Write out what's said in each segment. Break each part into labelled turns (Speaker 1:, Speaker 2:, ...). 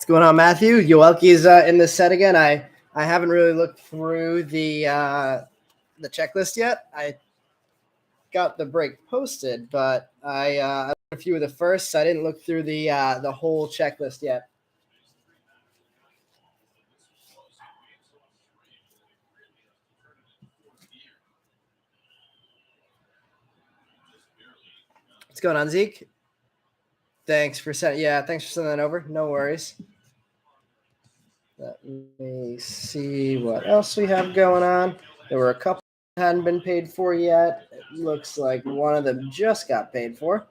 Speaker 1: What's going on, Matthew? Yoelki's in the set again. I haven't really looked through the checklist yet. I got the break posted, but I a few of the firsts. I didn't look through the whole checklist yet. What's going on, Zeke? Thanks for sending that over. No worries. Let me see what else we have going on. There were a couple that hadn't been paid for yet. It looks like one of them just got paid for.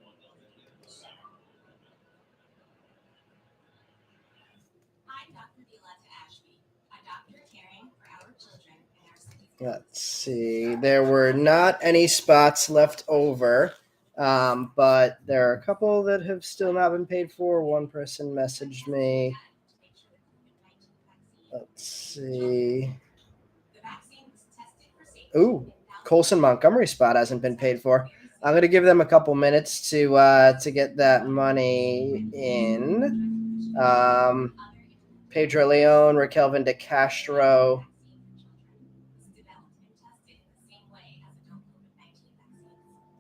Speaker 1: Let's see. There were not any spots left over, but there are a couple that have still not been paid for. One person messaged me. Let's see. Ooh, Colson Montgomery spot hasn't been paid for. I'm going to give them a couple minutes to get that money in. Pedro Leon, Raquelvin De Castro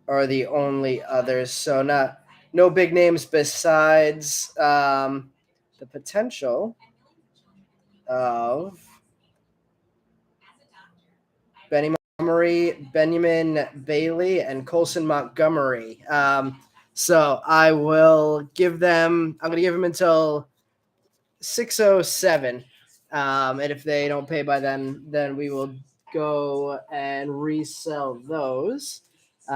Speaker 1: are the only others. So no big names besides the potential of Benjamin Bailey, and Colson Montgomery. So I will give them. I'm going to give them until 6:07, and if they don't pay by then we will go and resell those. We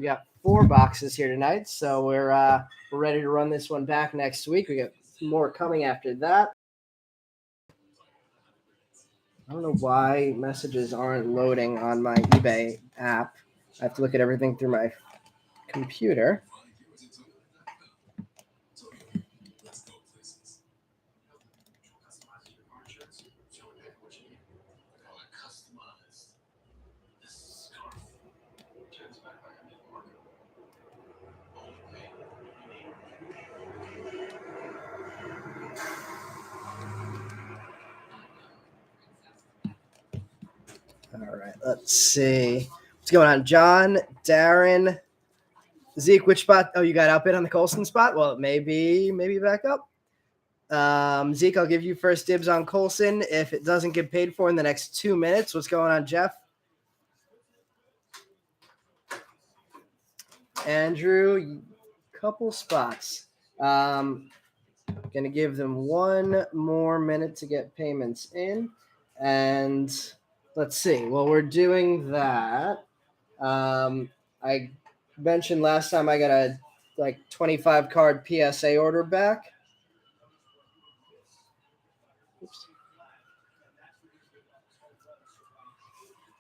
Speaker 1: got 4 boxes here tonight, so we're ready to run this one back next week. We got more coming after that. I don't know why messages aren't loading on my eBay app. I have to look at everything through my computer. All right, let's see. What's going on? John, Darren, Zeke, which spot? Oh, you got outbid on the Colson spot? Well, maybe back up. Zeke, I'll give you first dibs on Colson if it doesn't get paid for in the next 2 minutes. What's going on, Jeff? Andrew, couple spots. Going to give them 1 more minute to get payments in. And let's see. While we're doing that, I mentioned last time I got a 25 card PSA order back. Oops.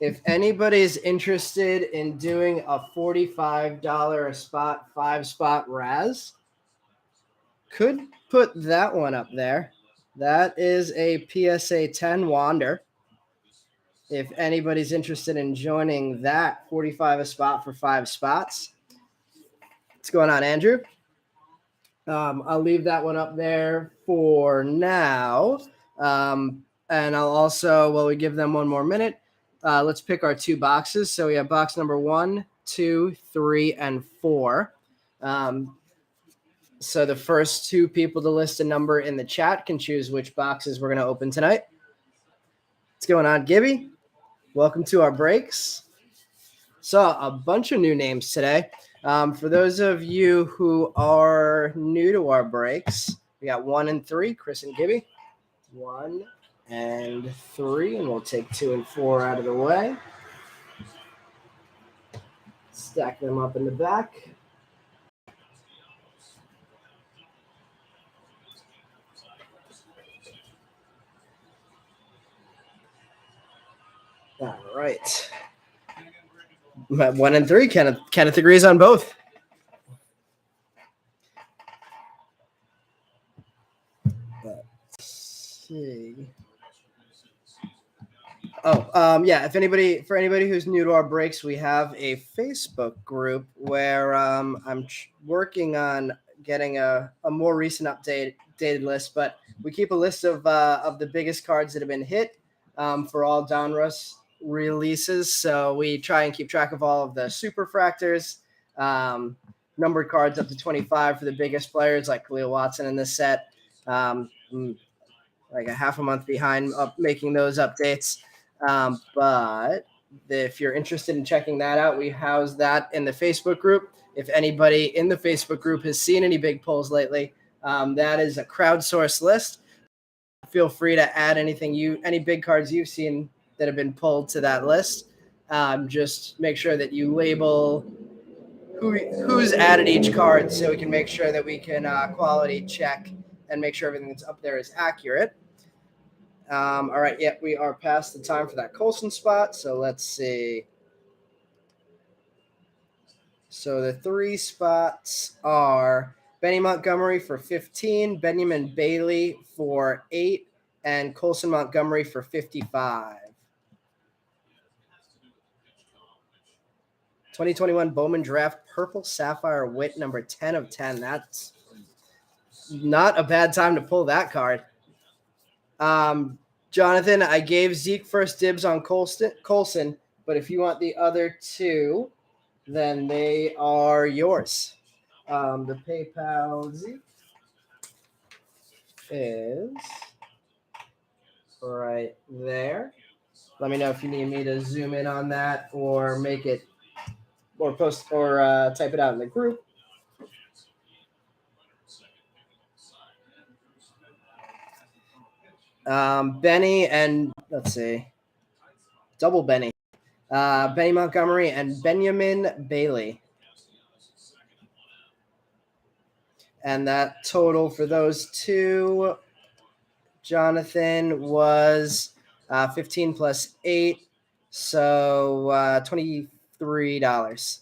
Speaker 1: If anybody's interested in doing a $45 a spot, 5-spot Raz, could put that one up there. That is a PSA 10 Wander. If anybody's interested in joining that, 45 a spot for 5 spots. What's going on, Andrew? I'll leave that one up there for now. And I'll also, while we give them 1 more minute, let's pick our 2 boxes. So we have box number 1, 2, 3, and 4. So the first 2 people to list a number in the chat can choose which boxes we're going to open tonight. What's going on, Gibby? Welcome to our breaks. Saw a bunch of new names today. For those of you who are new to our breaks, we got 1 and 3, Chris and Gibby. 1 and 3, and we'll take 2 and 4 out of the way. Stack them up in the back. All right. 1 and 3. Kenneth agrees on both. Let's see. Yeah. For anybody who's new to our breaks, we have a Facebook group where I'm working on getting a more recent updated list, but we keep a list of the biggest cards that have been hit for all Donruss releases. So we try and keep track of all of the superfractors, numbered cards up to 25 for the biggest players like Khalil Watson in this set. Like a half a month behind making those updates. But if you're interested in checking that out, we house that in the Facebook group. If anybody in the Facebook group has seen any big pulls lately, that is a crowdsourced list. Feel free to add any big cards you've seen that have been pulled to that list. Just make sure that you label who's added each card so we can make sure that we can quality check and make sure everything that's up there is accurate. All right, we are past the time for that Colson spot. So let's see. So the 3 spots are Benny Montgomery for 15, Benjamin Bailey for 8, and Colson Montgomery for 55. 2021 Bowman Draft Purple Sapphire Wit number 10 of 10. That's not a bad time to pull that card. Jonathan, I gave Zeke first dibs on Colson, but if you want the other 2, then they are yours. The PayPal Zeke is right there. Let me know if you need me to zoom in on that or make it or post or type it out in the group. Benny and let's see, double Benny. Benny Montgomery and Benjamin Bailey. And that total for those 2, Jonathan, was 15 plus 8, so $23.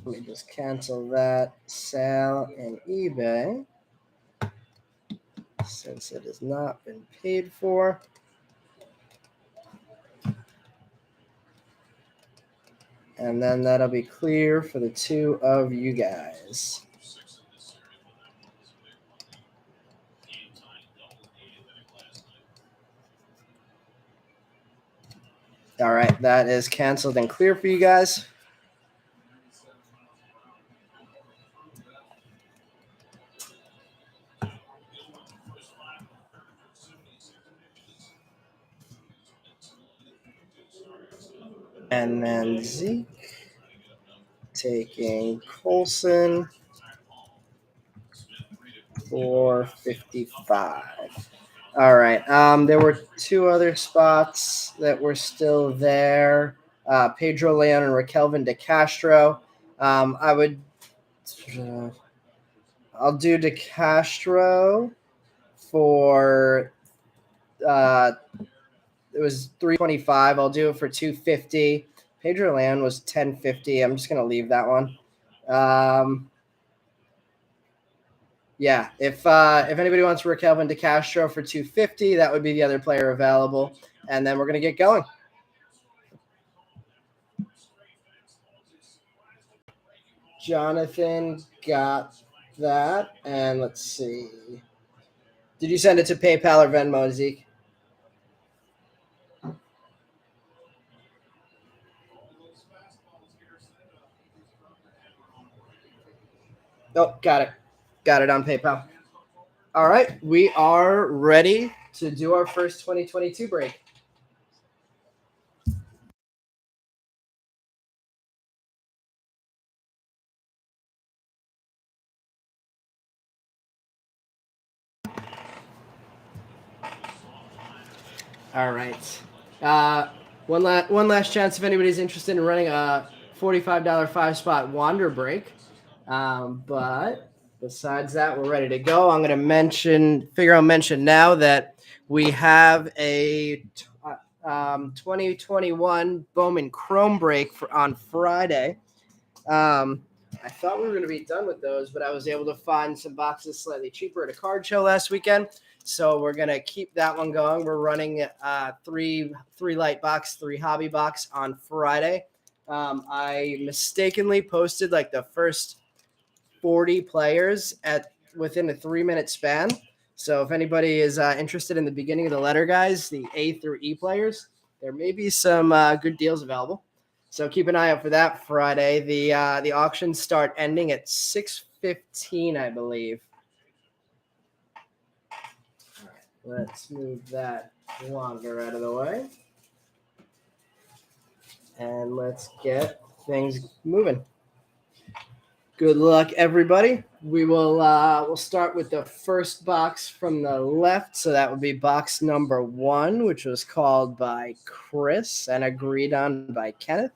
Speaker 1: Let me just cancel that sale in eBay since it has not been paid for. And then that'll be clear for the 2 of you guys. All right, that is canceled and clear for you guys. And then Zeke taking Colson for 55. All right. There were 2 other spots that were still there. Pedro Leon and Raquelvin De Castro. I'll do De Castro for it was $325. I'll do it for $250. Pedro Leon was $1050. I'm just gonna leave that one. Yeah, if anybody wants Raquelvin De Castro for $250, that would be the other player available, and then we're gonna get going. Jonathan got that, and let's see. Did you send it to PayPal or Venmo, Zeke? Oh, got it. Got it on PayPal. All right, we are ready to do our first 2022 break. All right. One last chance if anybody's interested in running a $45 5-spot wander break. But besides that, we're ready to go. I'm going to mention now that we have a 2021 Bowman Chrome break on Friday. I thought we were going to be done with those, but I was able to find some boxes slightly cheaper at a card show last weekend. So we're gonna keep that one going. We're running three light box, 3 hobby box on Friday. I mistakenly posted like the first 40 players within a 3-minute span. So if anybody is interested in the beginning of the letter, guys, the A through E players, there may be some good deals available. So keep an eye out for that Friday. The auctions start ending at 6:15, I believe. All right, let's move that longer out of the way, and let's get things moving. Good luck, everybody. We'll start with the first box from the left. So that would be box number 1, which was called by Chris and agreed on by Kenneth.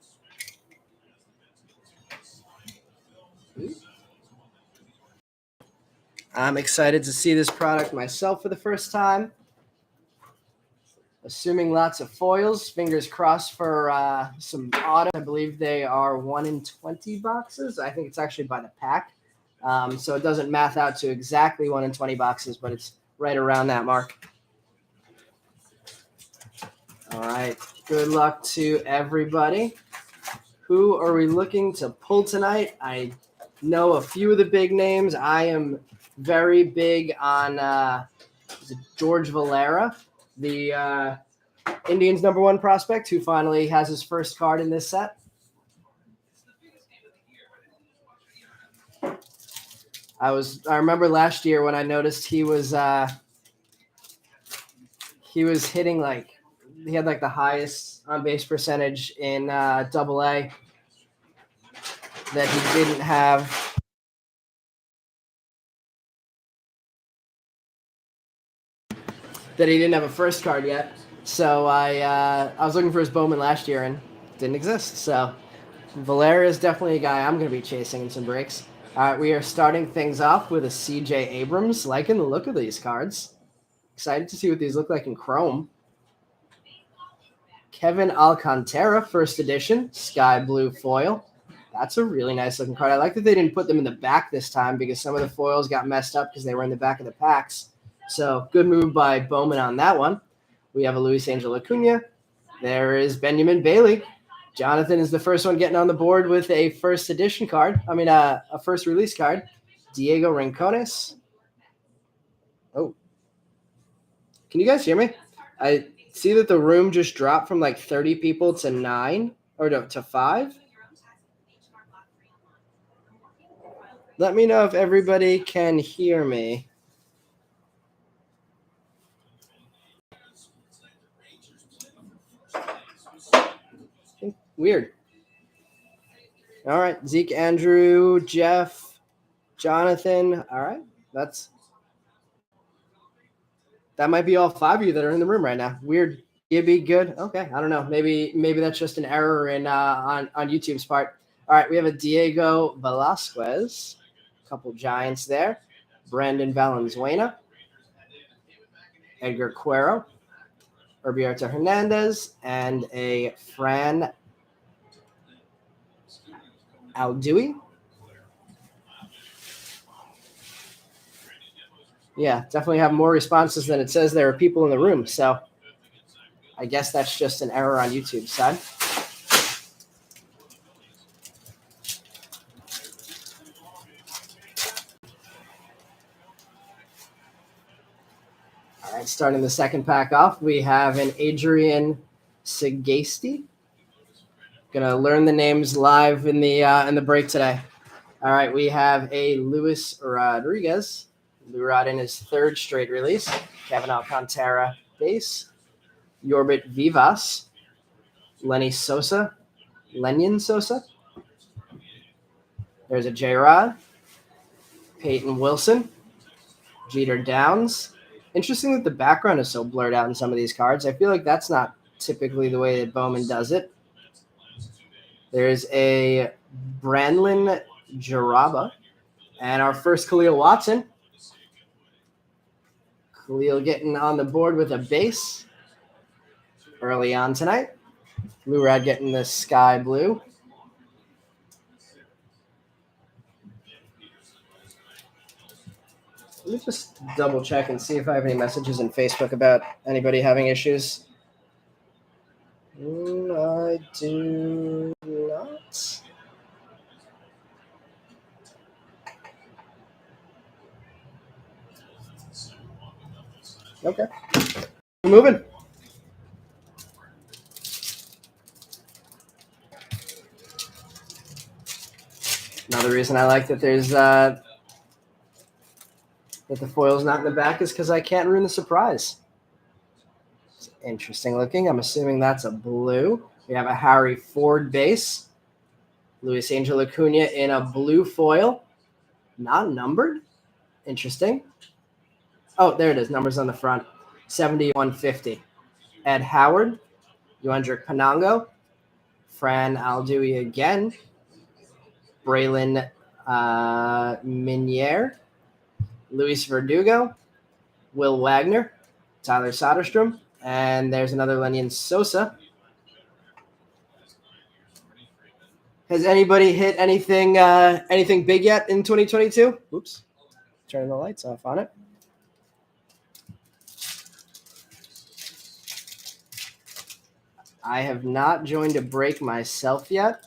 Speaker 1: I'm excited to see this product myself for the first time. Assuming lots of foils. Fingers crossed for some auto. I believe they are 1 in 20 boxes. I think it's actually by the pack. So it doesn't math out to exactly 1 in 20 boxes, but it's right around that mark. All right. Good luck to everybody. Who are we looking to pull tonight? I know a few of the big names. I am very big on George Valera, the Indians' #1 prospect, who finally has his first card in this set. I remember last year when I noticed he was hitting he had like the highest on base percentage in AA that he didn't have. That he didn't have a first card yet. So I was looking for his Bowman last year and didn't exist. So Valera is definitely a guy I'm going to be chasing in some breaks. All right, we are starting things off with a CJ Abrams. Liking the look of these cards. Excited to see what these look like in Chrome. Kevin Alcantara, first edition, sky blue foil. That's a really nice looking card. I like that they didn't put them in the back this time because some of the foils got messed up because they were in the back of the packs. So good move by Bowman on that one. We have a Luis Angel Acuna. There is Benjamin Bailey. Jonathan is the first one getting on the board with a first edition card. A first release card. Diego Rincones. Oh. Can you guys hear me? I see that the room just dropped from like 30 people to 9 or no, to 5. Let me know if everybody can hear me. Weird. All right. Zeke, Andrew, Jeff, Jonathan. All right. That might be all 5 of you that are in the room right now. Weird. Gibby, good. Okay. I don't know. Maybe that's just an error in on YouTube's part. All right. We have a Diego Velasquez. A couple Giants there. Brandon Valenzuela. Edgar Cuero. Roberto Hernandez. And a Fran Aldui. Yeah, definitely have more responses than it says there are people in the room. So I guess that's just an error on YouTube's side. All right, starting the second pack off, we have an Adrian Sagasti. Gonna learn the names live in the break today. All right, we have a Luis Rodriguez. Lurad in his 3rd straight release. Kevin Alcantara base. Yorbit Vivas. Lenny Sosa. Lenyon Sosa. There's a J-Rod. Peyton Wilson. Jeter Downs. Interesting that the background is so blurred out in some of these cards. I feel like that's not typically the way that Bowman does it. There's a Branlin Jaraba. And our first Khalil Watson. Khalil getting on the board with a base early on tonight. Blue Rad getting the sky blue. Let me just double check and see if I have any messages in Facebook about anybody having issues. I do not. Okay. We're moving. Another reason I like that there's that the foil's not in the back is because I can't ruin the surprise. It's interesting looking. I'm assuming that's a blue. We have a Harry Ford base. Luis Angel Acuna in a blue foil. Not numbered. Interesting. Oh, there it is. Numbers on the front. 7150. Ed Howard. Yuendrick Panango. Fran Aldui again. Braylon Minier. Luis Verdugo. Will Wagner. Tyler Soderstrom. And there's another Lenyon Sosa. Has anybody hit anything big yet in 2022? Oops. Turning the lights off on it. I have not joined a break myself yet.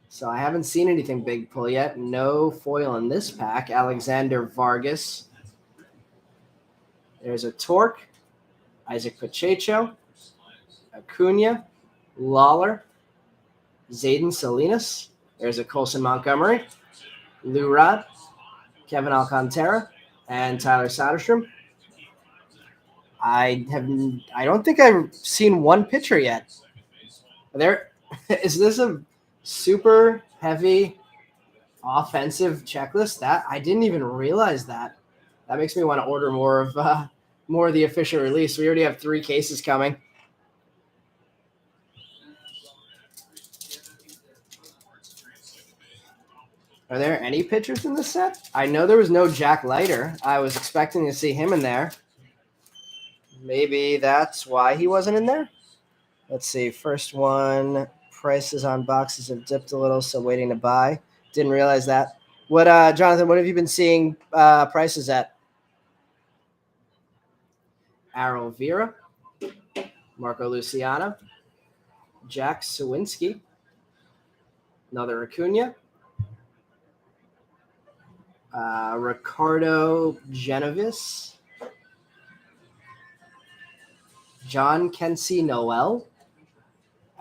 Speaker 1: So I haven't seen anything big pull yet. No foil in this pack. Alexander Vargas. There's a Torque. Isaac Pacheco. Acuna. Lawler. Zayden Salinas. There's a Colson Montgomery. Lou Rod. Kevin Alcantara. And Tyler Soderstrom. I don't think I've seen one pitcher yet. Is this a super heavy offensive checklist? That I didn't even realize that. That makes me want to order more of the official release. We already have 3 cases coming. Are there any pitchers in this set? I know there was no Jack Leiter. I was expecting to see him in there. Maybe that's why he wasn't in there. Let's see. First one, prices on boxes have dipped a little, so waiting to buy. Didn't realize that. What, Jonathan, what have you been seeing prices at? Arrow Vera, Marco Luciano, Jack Sawinski, another Acuna, Ricardo Genovis, John Kensey Noel,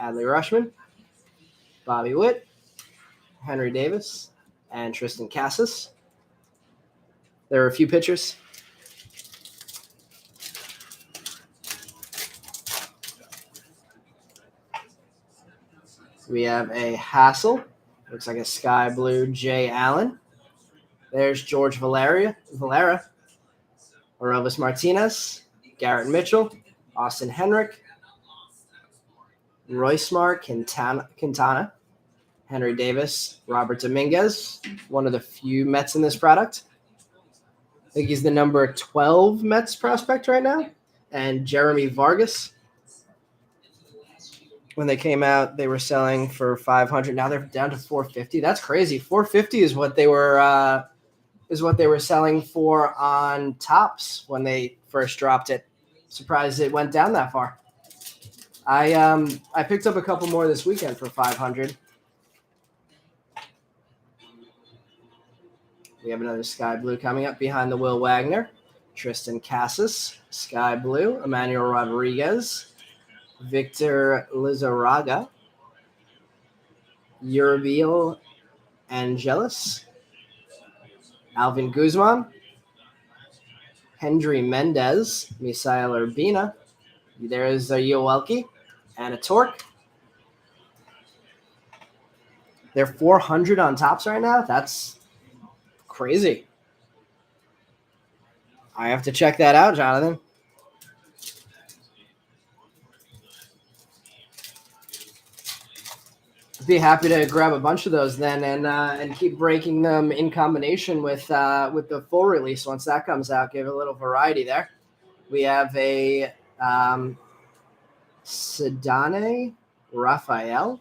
Speaker 1: Adley Rushman, Bobby Witt, Henry Davis, and Tristan Casas. There are a few pitchers. We have a Hassel. Looks like a sky blue Jay Allen. There's George Valera. Orelvis Martinez. Garrett Mitchell. Austin Henrik. Roysmar Quintana. Henry Davis. Robert Dominguez. One of the few Mets in this product. I think he's the number 12 Mets prospect right now. And Jeremy Vargas. When they came out, they were selling for $500. Now they're down to $450. That's crazy. $450 is what they were selling for on Topps when they first dropped it. Surprised it went down that far. I picked up a couple more this weekend for $500. We have another sky blue coming up behind the Will Wagner. Tristan Casas, sky blue. Emmanuel Rodriguez. Victor Lizarraga, Uriel Angelis, Alvin Guzman, Hendry Mendez, Misael Urbina. There is a Yoelki and a Torque. They're 400 on Topps right now. That's crazy. I have to check that out, Jonathan. Be happy to grab a bunch of those then and keep breaking them in combination with the full release once that comes out. Give it a little variety there. We have a Sedane Raphael,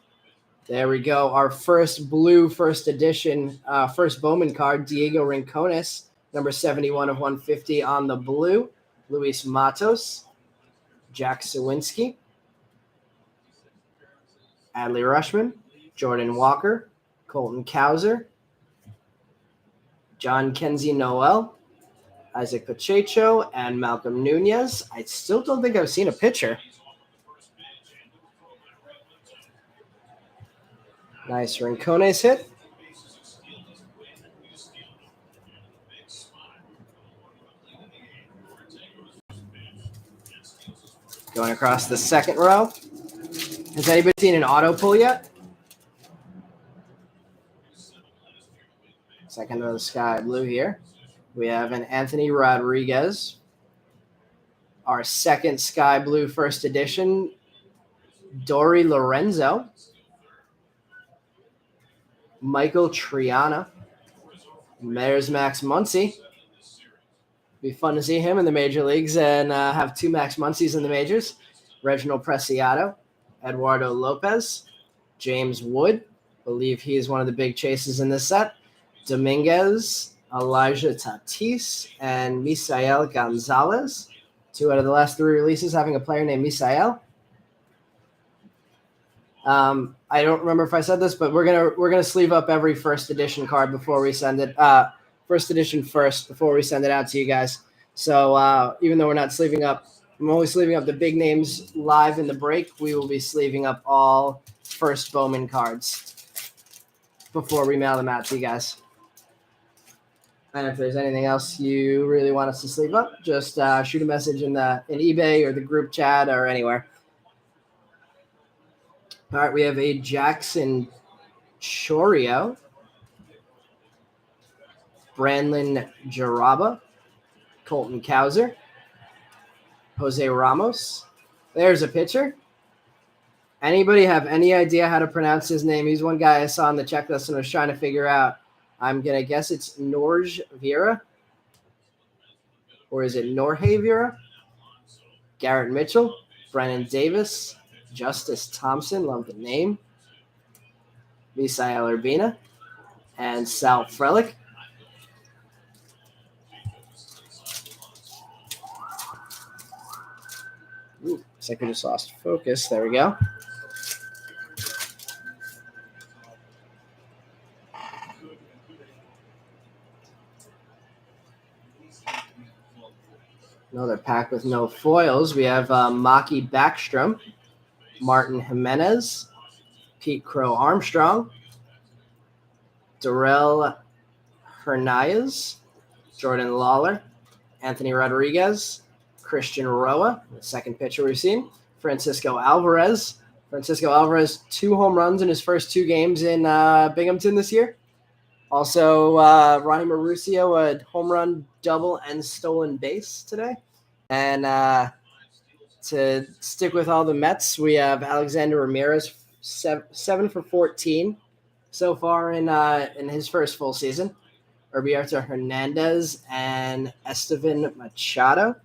Speaker 1: There we go. Our first blue first edition, first Bowman card, Diego Rincones, number 71 of 150 on the blue. Luis Matos, Jack Sawinski, Adley Rushman, Jordan Walker, Colton Cowser, John Kenzie Noel, Isaac Pacheco, and Malcolm Nunez. I still don't think I've seen a pitcher. Nice Rincones hit. Going across the second row. Has anybody seen an auto pull yet? Second row of the sky blue here. We have an Anthony Rodriguez. Our second sky blue first edition, Dory Lorenzo. Michael Triana. There's Max Muncy. Be fun to see him in the major leagues and have two Max Muncies in the majors. Reginald Preciado, Eduardo Lopez, James Wood. Believe he is one of the big chases in this set. Dominguez, Elijah Tatis, and Misael Gonzalez. 2 out of the last 3 releases having a player named Misael. I don't remember if I said this, but we're gonna sleeve up every first edition card before we send it. First edition first before we send it out to you guys. So even though we're not sleeving up, I'm only sleeving up the big names live in the break. We will be sleeving up all first Bowman cards before we mail them out to you guys. And if there's anything else you really want us to sleeve up, just shoot a message in eBay or the group chat or anywhere. All right, we have a Jackson Chorio, Brandon Jaraba, Colton Cowser, Jose Ramos. There's a pitcher. Anybody have any idea how to pronounce his name? He's one guy I saw on the checklist and was trying to figure out. I'm going to guess it's Norge Vera. Or is it Norge Vera? Garrett Mitchell, Brennan Davis, Justice Thompson, love the name, Misael Urbina, and Sal Frelick. Ooh, looks like we just lost focus. There we go. Another pack with no foils. We have Maki Backstrom, Martin Jimenez, Pete Crow Armstrong, Darrell Hernandez, Jordan Lawler, Anthony Rodriguez, Christian Roa, the second pitcher we've seen, Francisco Alvarez. Francisco Alvarez, 2 home runs in his first 2 games in Binghamton this year. Also, Ronnie Mauricio, a home run, double, and stolen base today. And to stick with all the Mets, we have Alexander Ramirez, 7 for 14 so far in his first full season. Roberto Hernandez and Estevan Machado.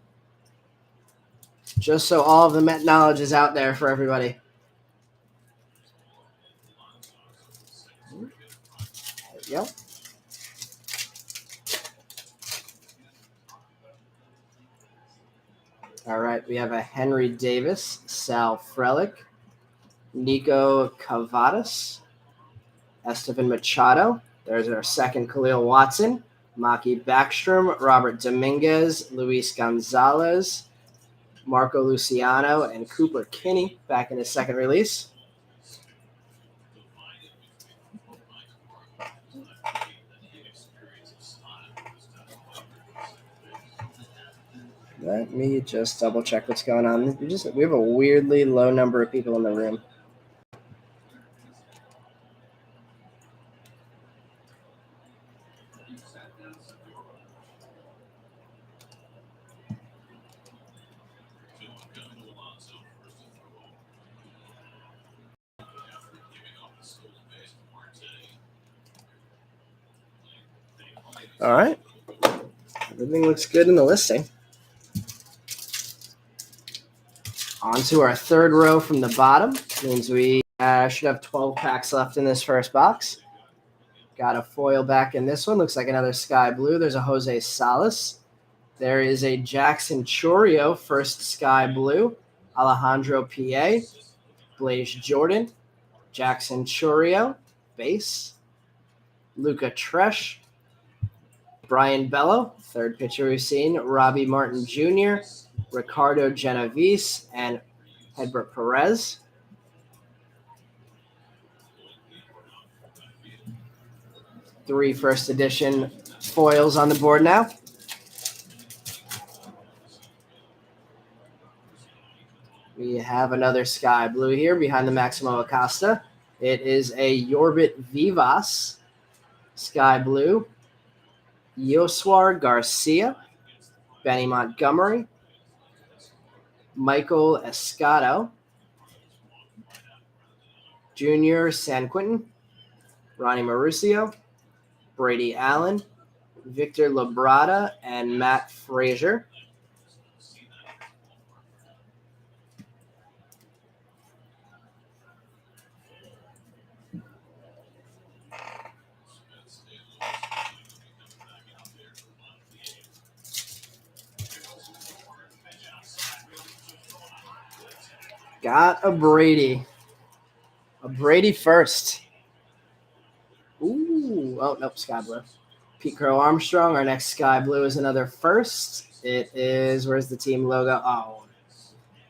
Speaker 1: Just so all of the Met knowledge is out there for everybody. There we go. All right, we have a Henry Davis, Sal Frelick, Nico Cavadas, Estevan Machado. There's our second Khalil Watson, Maki Backstrom, Robert Dominguez, Luis Gonzalez, Marco Luciano, and Cooper Kinney back in his second release. Let me just double check what's going on. We have a weirdly low number of people in the room. All right. Everything looks good in the listing. On to our third row from the bottom. Means we Should have 12 packs left in this first box. Got a foil back in this one. Looks like another sky blue. There's a Jose Salas. There is a Jackson Chorio, first sky blue. Alejandro P.A. Blaze Jordan. Jackson Chorio, base. Luca Tresh. Brian Bello, third pitcher we've seen. Robbie Martin Jr., Ricardo Genovese, and Hedbert Perez. Three first edition foils on the board now. We have another sky blue here behind the Maximo Acosta. It is a Yorbit Vivas sky blue. Yoswar Garcia, Benny Montgomery, Michael Escato, Junior San Quintin, Ronnie Mauricio, Brady Allen, Victor Labrada, and Matt Frazier. Got a Brady. A Brady first. Ooh. Oh, nope, sky blue. Pete Crow Armstrong. Our next sky blue is another first. It is, where's the team logo? Oh,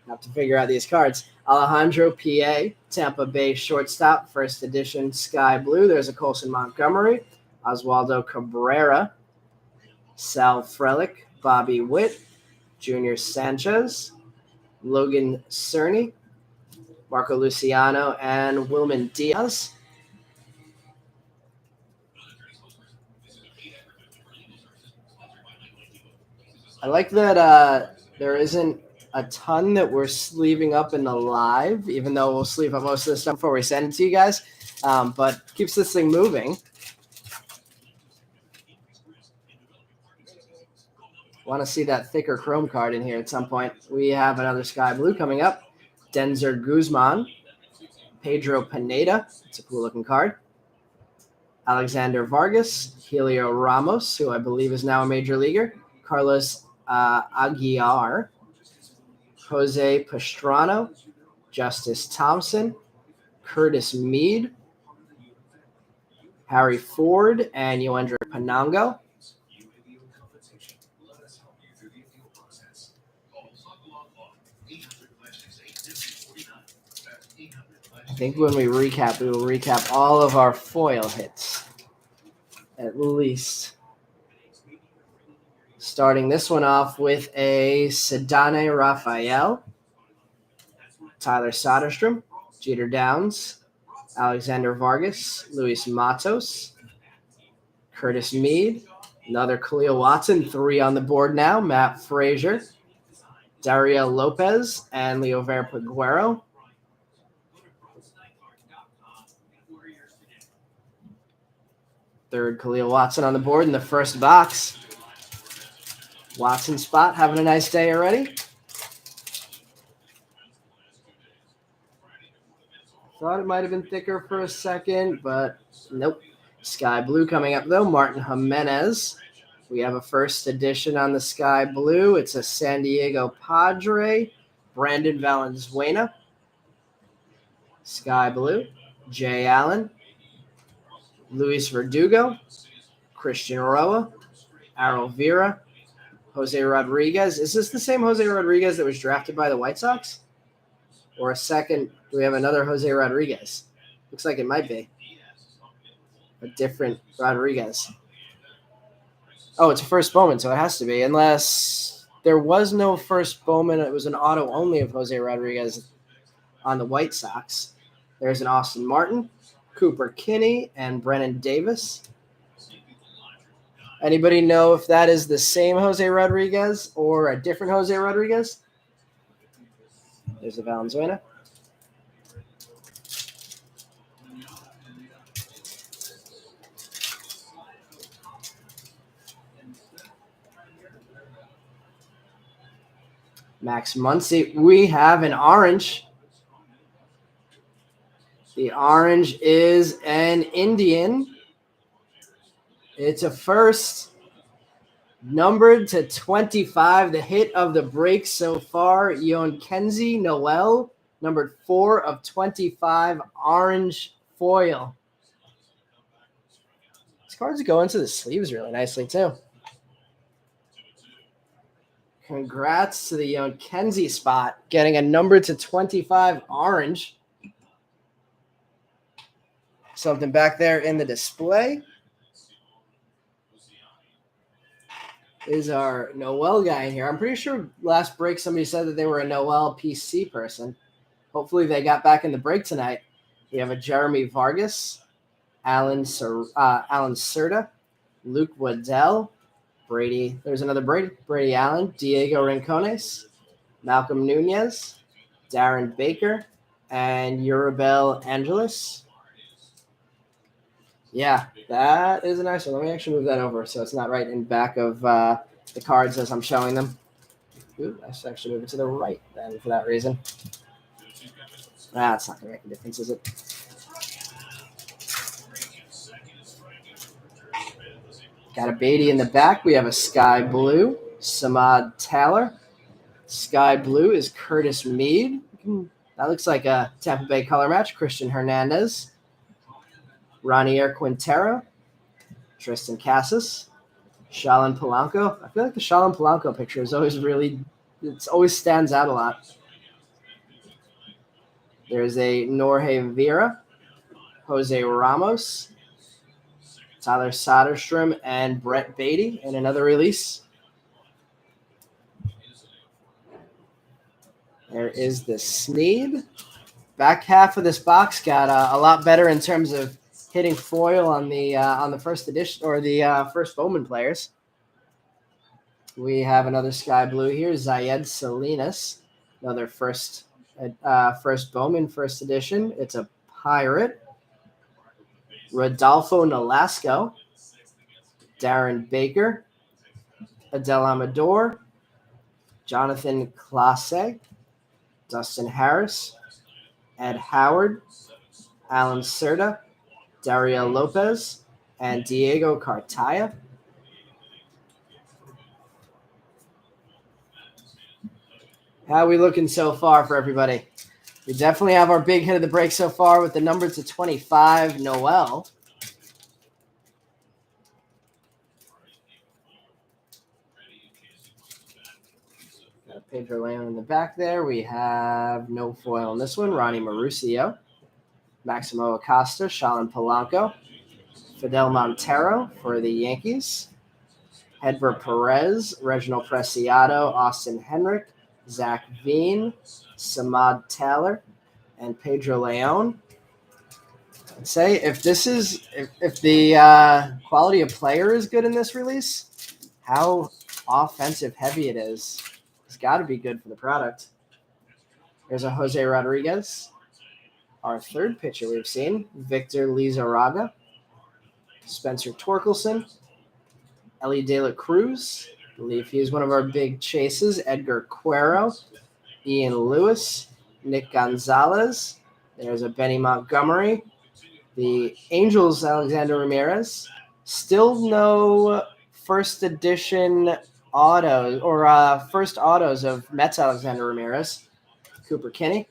Speaker 1: I have to figure out these cards. Alejandro P.A., Tampa Bay shortstop, first edition sky blue. There's a Colson Montgomery, Oswaldo Cabrera, Sal Frelick, Bobby Witt, Junior Sanchez, Logan Cerny, Marco Luciano, and Wilman Diaz. I like that there isn't a ton that we're sleeving up in the live, even though we'll sleeve up most of this stuff before we send it to you guys, but keeps this thing moving. Want to see that thicker chrome card in here at some point. We have another sky blue coming up. Denzer Guzman, Pedro Pineda. It's a cool looking card. Alexander Vargas, Helio Ramos, who I believe is now a major leaguer. Carlos Aguiar, Jose Pastrana, Justice Thompson, Curtis Mead, Harry Ford, and Yoendra Panango. I think when we recap, we will recap all of our foil hits, at least. Starting this one off with a Sedane Raphael, Tyler Soderstrom, Jeter Downs, Alexander Vargas, Luis Matos, Curtis Mead, another Khalil Watson, 3 on the board now, Matt Frazier, Dario Lopez, and Leover Peguero. Third Khalil Watson on the board in the first box. Watson spot, having a nice day already. Thought it might have been thicker for a second, but nope. Sky blue coming up, though. Martin Jimenez. We have a first edition on the sky blue. It's a San Diego Padre. Brandon Valenzuela. Sky blue. Jay Allen. Luis Verdugo. Christian Roa. Arol Vera. Jose Rodriguez. Is this the same Jose Rodriguez that was drafted by the White Sox? Or a second? Do we have another Jose Rodriguez? Looks like it might be a different Rodriguez. Oh, it's a first Bowman, so it has to be. Unless there was no first Bowman. It was an auto only of Jose Rodriguez on the White Sox. There's an Austin Martin, Cooper Kinney, and Brennan Davis. Anybody know if that is the same Jose Rodriguez or a different Jose Rodriguez? There's the Valenzuela. Max Muncy. We have an orange. The orange is an Indian. It's a first. Numbered to 25, the hit of the break so far, Yon Kenzie Noel, numbered 4 of 25, orange foil. These cards go into the sleeves really nicely, too. Congrats to the Yon Kenzie spot, getting a number to 25 orange. Something back there in the display is our Noel guy in here. I'm pretty sure last break somebody said that they were a Noel PC person. Hopefully they got back in the break tonight. We have a Jeremy Vargas, Alan Serta, Luke Waddell, Brady. There's another Brady Allen, Diego Rincones, Malcolm Nunez, Darren Baker, and Urabel Angeles. Yeah, that is a nice one. Let me actually move that over so it's not right in back of the cards as I'm showing them. Ooh, I should actually move it to the right then for that reason. That's not going to make a difference, is it? Got a Beatty in the back. We have a Sky Blue, Samad Taylor. Sky Blue is Curtis Mead. That looks like a Tampa Bay color match. Christian Hernandez, Ranier Quintero, Tristan Casas, Shalin Polanco. I feel like the Shalin Polanco picture is always it always stands out a lot. There's a Jorge Vera, Jose Ramos, Tyler Soderstrom, and Brett Beatty in another release. There is the Sneed. Back half of this box got a lot better in terms of hitting foil on the first edition or the first Bowman players. We have another Sky Blue here, Zayed Salinas, another first Bowman first edition. It's a Pirate. Rodolfo Nolasco, Darren Baker, Adel Amador, Jonathan Clase, Dustin Harris, Ed Howard, Alan Serta, Dario Lopez, and Diego Cartaya. How are we looking so far for everybody? We definitely have our big hit of the break so far with the number to 25, Noel. Got Pedro Leon in the back there. We have no foil on this one. Ronnie Mauricio, Maximo Acosta, Shalin Polanco, Fidel Montero for the Yankees, Edver Perez, Reginald Preciado, Austin Henrik, Zach Veen, Samad Taylor, and Pedro Leon. I'd say if the quality of player is good in this release, how offensive heavy it is, it's got to be good for the product. There's a Jose Rodriguez, our third pitcher we've seen, Victor Lizarraga, Spencer Torkelson, Ellie De La Cruz, I believe he is one of our big chases, Edgar Cuero, Ian Lewis, Nick Gonzalez. There's a Benny Montgomery, the Angels Alexander Ramirez. Still no first edition autos or first autos of Mets Alexander Ramirez. Cooper Kinney,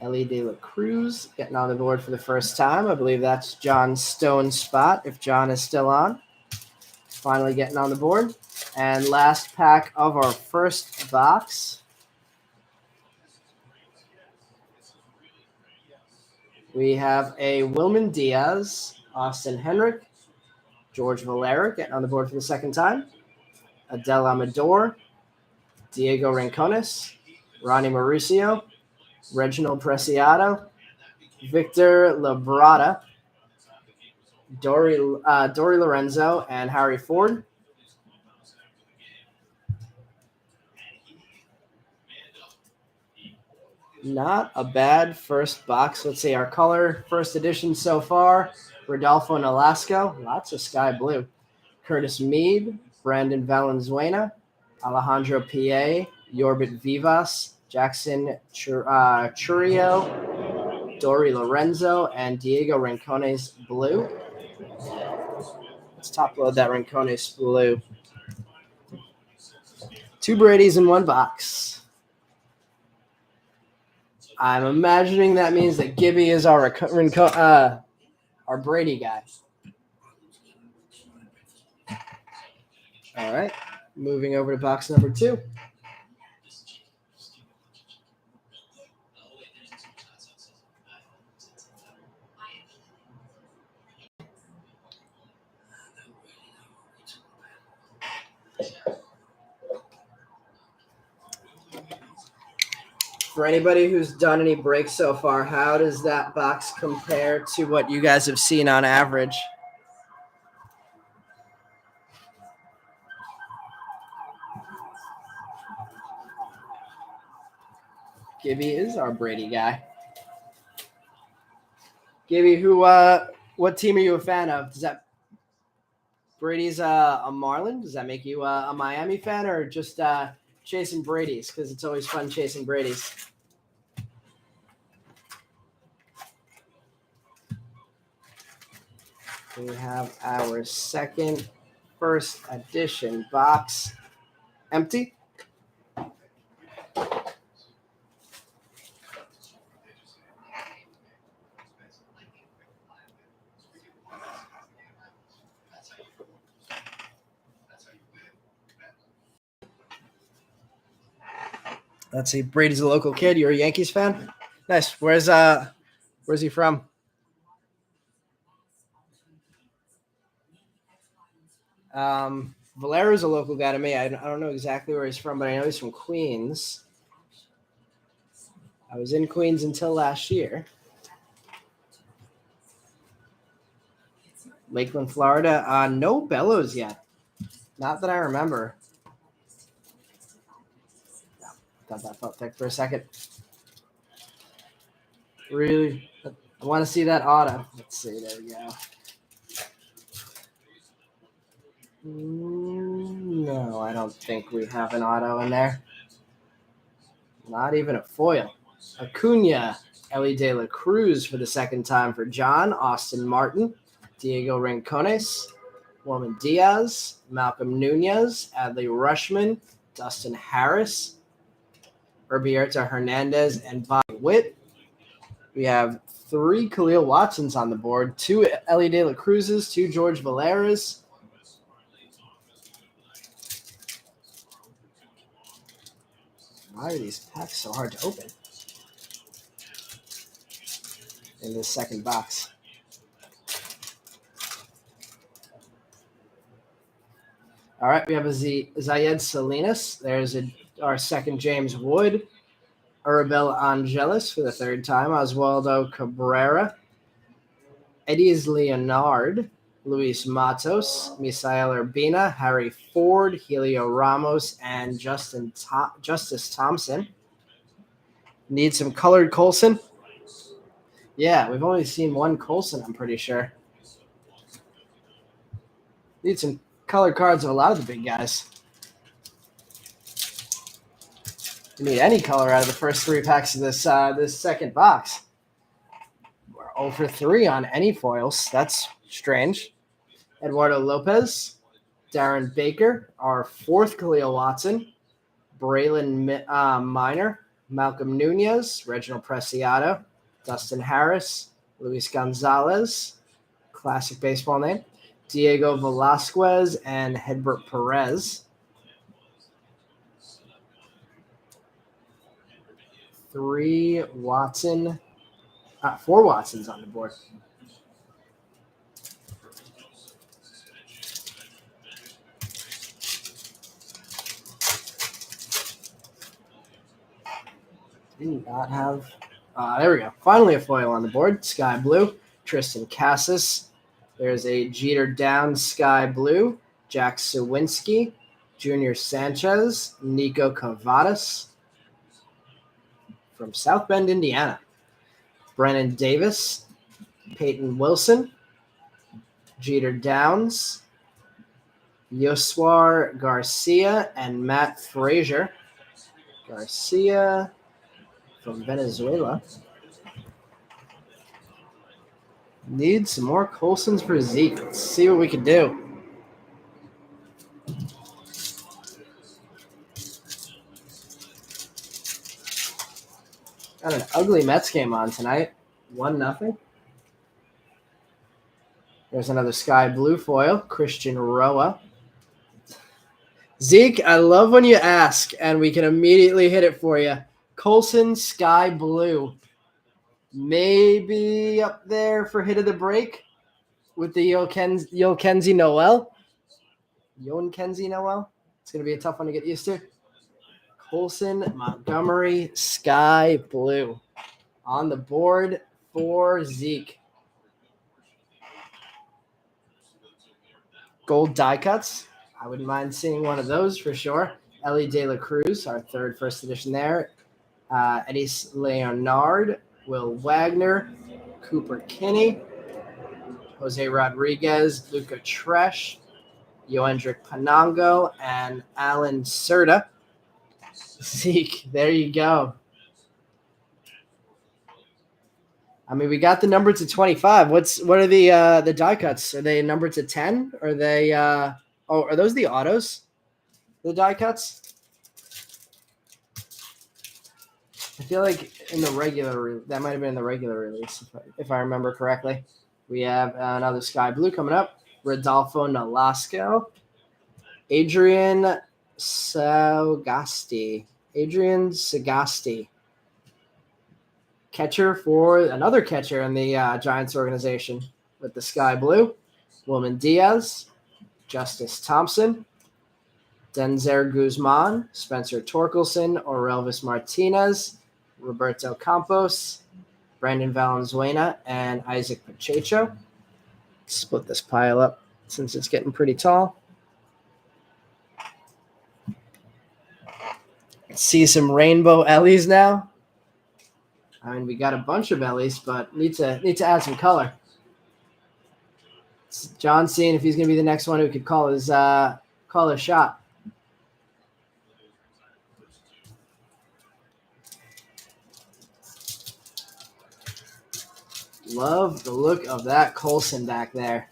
Speaker 1: Ellie De La Cruz getting on the board for the first time. I believe that's John Stone's spot, if John is still on. Finally getting on the board. And last pack of our first box. We have a Wilman Diaz, Austin Henrik, George Valera getting on the board for the second time. Adel Amador, Diego Rincones, Ronnie Mauricio, Reginald Preciado, Victor Labrada, Dory Lorenzo, and Harry Ford. Not a bad first box. Let's see, our color first edition so far, Rodolfo Nolasco, lots of sky blue. Curtis Mead, Brandon Valenzuela, Alejandro P.A., Yorbit Vivas, Jackson Churio, Dory Lorenzo, and Diego Rincones blue. Let's top load that Rincones blue. 2 Brady's in 1 box. I'm imagining that means that Gibby is our Brady guy. All right, moving over to box number 2. For anybody who's done any breaks so far, how does that box compare to what you guys have seen on average? Gibby is our Brady guy. Gibby, what team are you a fan of? Does that Brady's a Marlin? Does that make you a Miami fan, or just chasing Brady's? Because it's always fun chasing Brady's. We have our first edition box empty. Let's see. Brady's a local kid. You're a Yankees fan? Nice. Where's he from? Valera's a local guy to me. I don't know exactly where he's from, but I know he's from Queens. I was in Queens until last year. Lakeland, Florida. No Bellows yet. Not that I remember. Thought that felt thick for a second. Really? I want to see that auto. Let's see. There we go. No, I don't think we have an auto in there. Not even a foil. Acuna, Ellie De La Cruz for the second time for John, Austin Martin, Diego Rincones, Wilman Diaz, Malcolm Nunez, Adley Rushman, Dustin Harris, Roberto Hernandez, and Bobby Witt. We have 3 Khalil Watsons on the board, 2 Ellie De La Cruzes, 2 George Valeras. Why are these packs so hard to open in this second box? All right, we have a Zayed Salinas. There's our second James Wood. Urabel Angelis for the 3rd time. Oswaldo Cabrera. Eddie's Leonard. Luis Matos. Misael Urbina. Harry Ford. Helio Ramos. And Justice Thompson. Need some colored Colson? Yeah, we've only seen 1 Colson, I'm pretty sure. Need some colored cards of a lot of the big guys. You need any color out of the first 3 packs of this second box. We're 0 for 3 on any foils. That's strange. Eduardo Lopez, Darren Baker, our 4th Khalil Watson, Braylon Minor, Malcolm Nunez, Reginald Preciado, Dustin Harris, Luis Gonzalez, classic baseball name, Diego Velasquez, and Hedbert Perez. 4 Watsons on the board. Did not have. There we go. Finally a foil on the board. Sky Blue, Tristan Cassis. There's a Jeter Down Sky Blue, Jack Sawinski, Junior Sanchez, Nico Cavadas from South Bend, Indiana. Brennan Davis, Peyton Wilson, Jeter Downs, Yoswar Garcia, and Matt Frazier. Garcia, from Venezuela. Need some more Colsons for Zeke. Let's see what we can do. Got an ugly Mets game on tonight. 1-0. There's another sky blue foil. Christian Roa. Zeke, I love when you ask, and we can immediately hit it for you. Colson sky blue. Maybe up there for hit of the break with the Yokenzie Noel. Yokenzie Noel. It's going to be a tough one to get used to. Colson Montgomery sky blue on the board for Zeke. Gold die cuts. I wouldn't mind seeing one of those for sure. Ellie De La Cruz, our third first edition there. Eddie Leonard, Will Wagner, Cooper Kinney, Jose Rodriguez, Luca Tresh, Yoendrick Panango, and Alan Serta. Zeke, there you go. I mean, we got the number to 25. What are the die cuts? Are they numbered to 10? Are they are those the autos? The die cuts? I feel like in the regular that might have been in the regular release if I remember correctly. We have another sky blue coming up. Rodolfo Nolasco, Adrian Sagasti, catcher for another catcher in the Giants organization with the sky blue. Wilman Diaz, Justice Thompson, Denzer Guzman, Spencer Torkelson, Orelvis Martinez, Roberto Campos, Brandon Valenzuela, and Isaac Pacheco. Split this pile up since it's getting pretty tall. See some rainbow Ellies now. I mean, we got a bunch of Ellies, but need to add some color. It's John seeing if he's going to be the next one who could call his shot. Love the look of that Colson back there.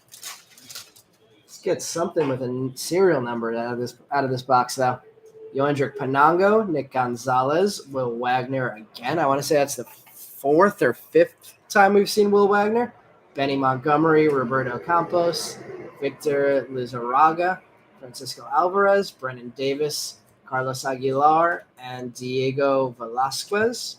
Speaker 1: Let's get something with a serial number out of this box, though. Yoendrick Panango, Nick Gonzalez, Will Wagner again. I want to say that's the fourth or fifth time we've seen Will Wagner. Benny Montgomery, Roberto Campos, Victor Lizarraga, Francisco Alvarez, Brennan Davis, Carlos Aguilar, and Diego Velasquez.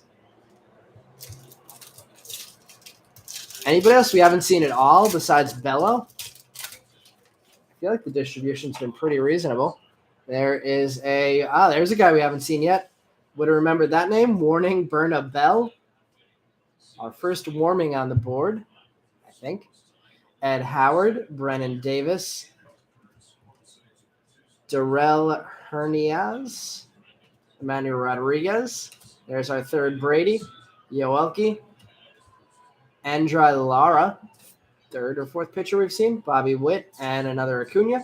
Speaker 1: Anybody else we haven't seen at all besides Bello? I feel like the distribution's been pretty reasonable. There's a guy we haven't seen yet. Would have remembered that name. Warning, Berna Bell. Our first warming on the board, I think. Ed Howard, Brennan Davis, Darrell Hernias, Emmanuel Rodriguez. There's our third Brady, Yoelki. Andra Lara, third or fourth pitcher we've seen. Bobby Witt, and another Acuna.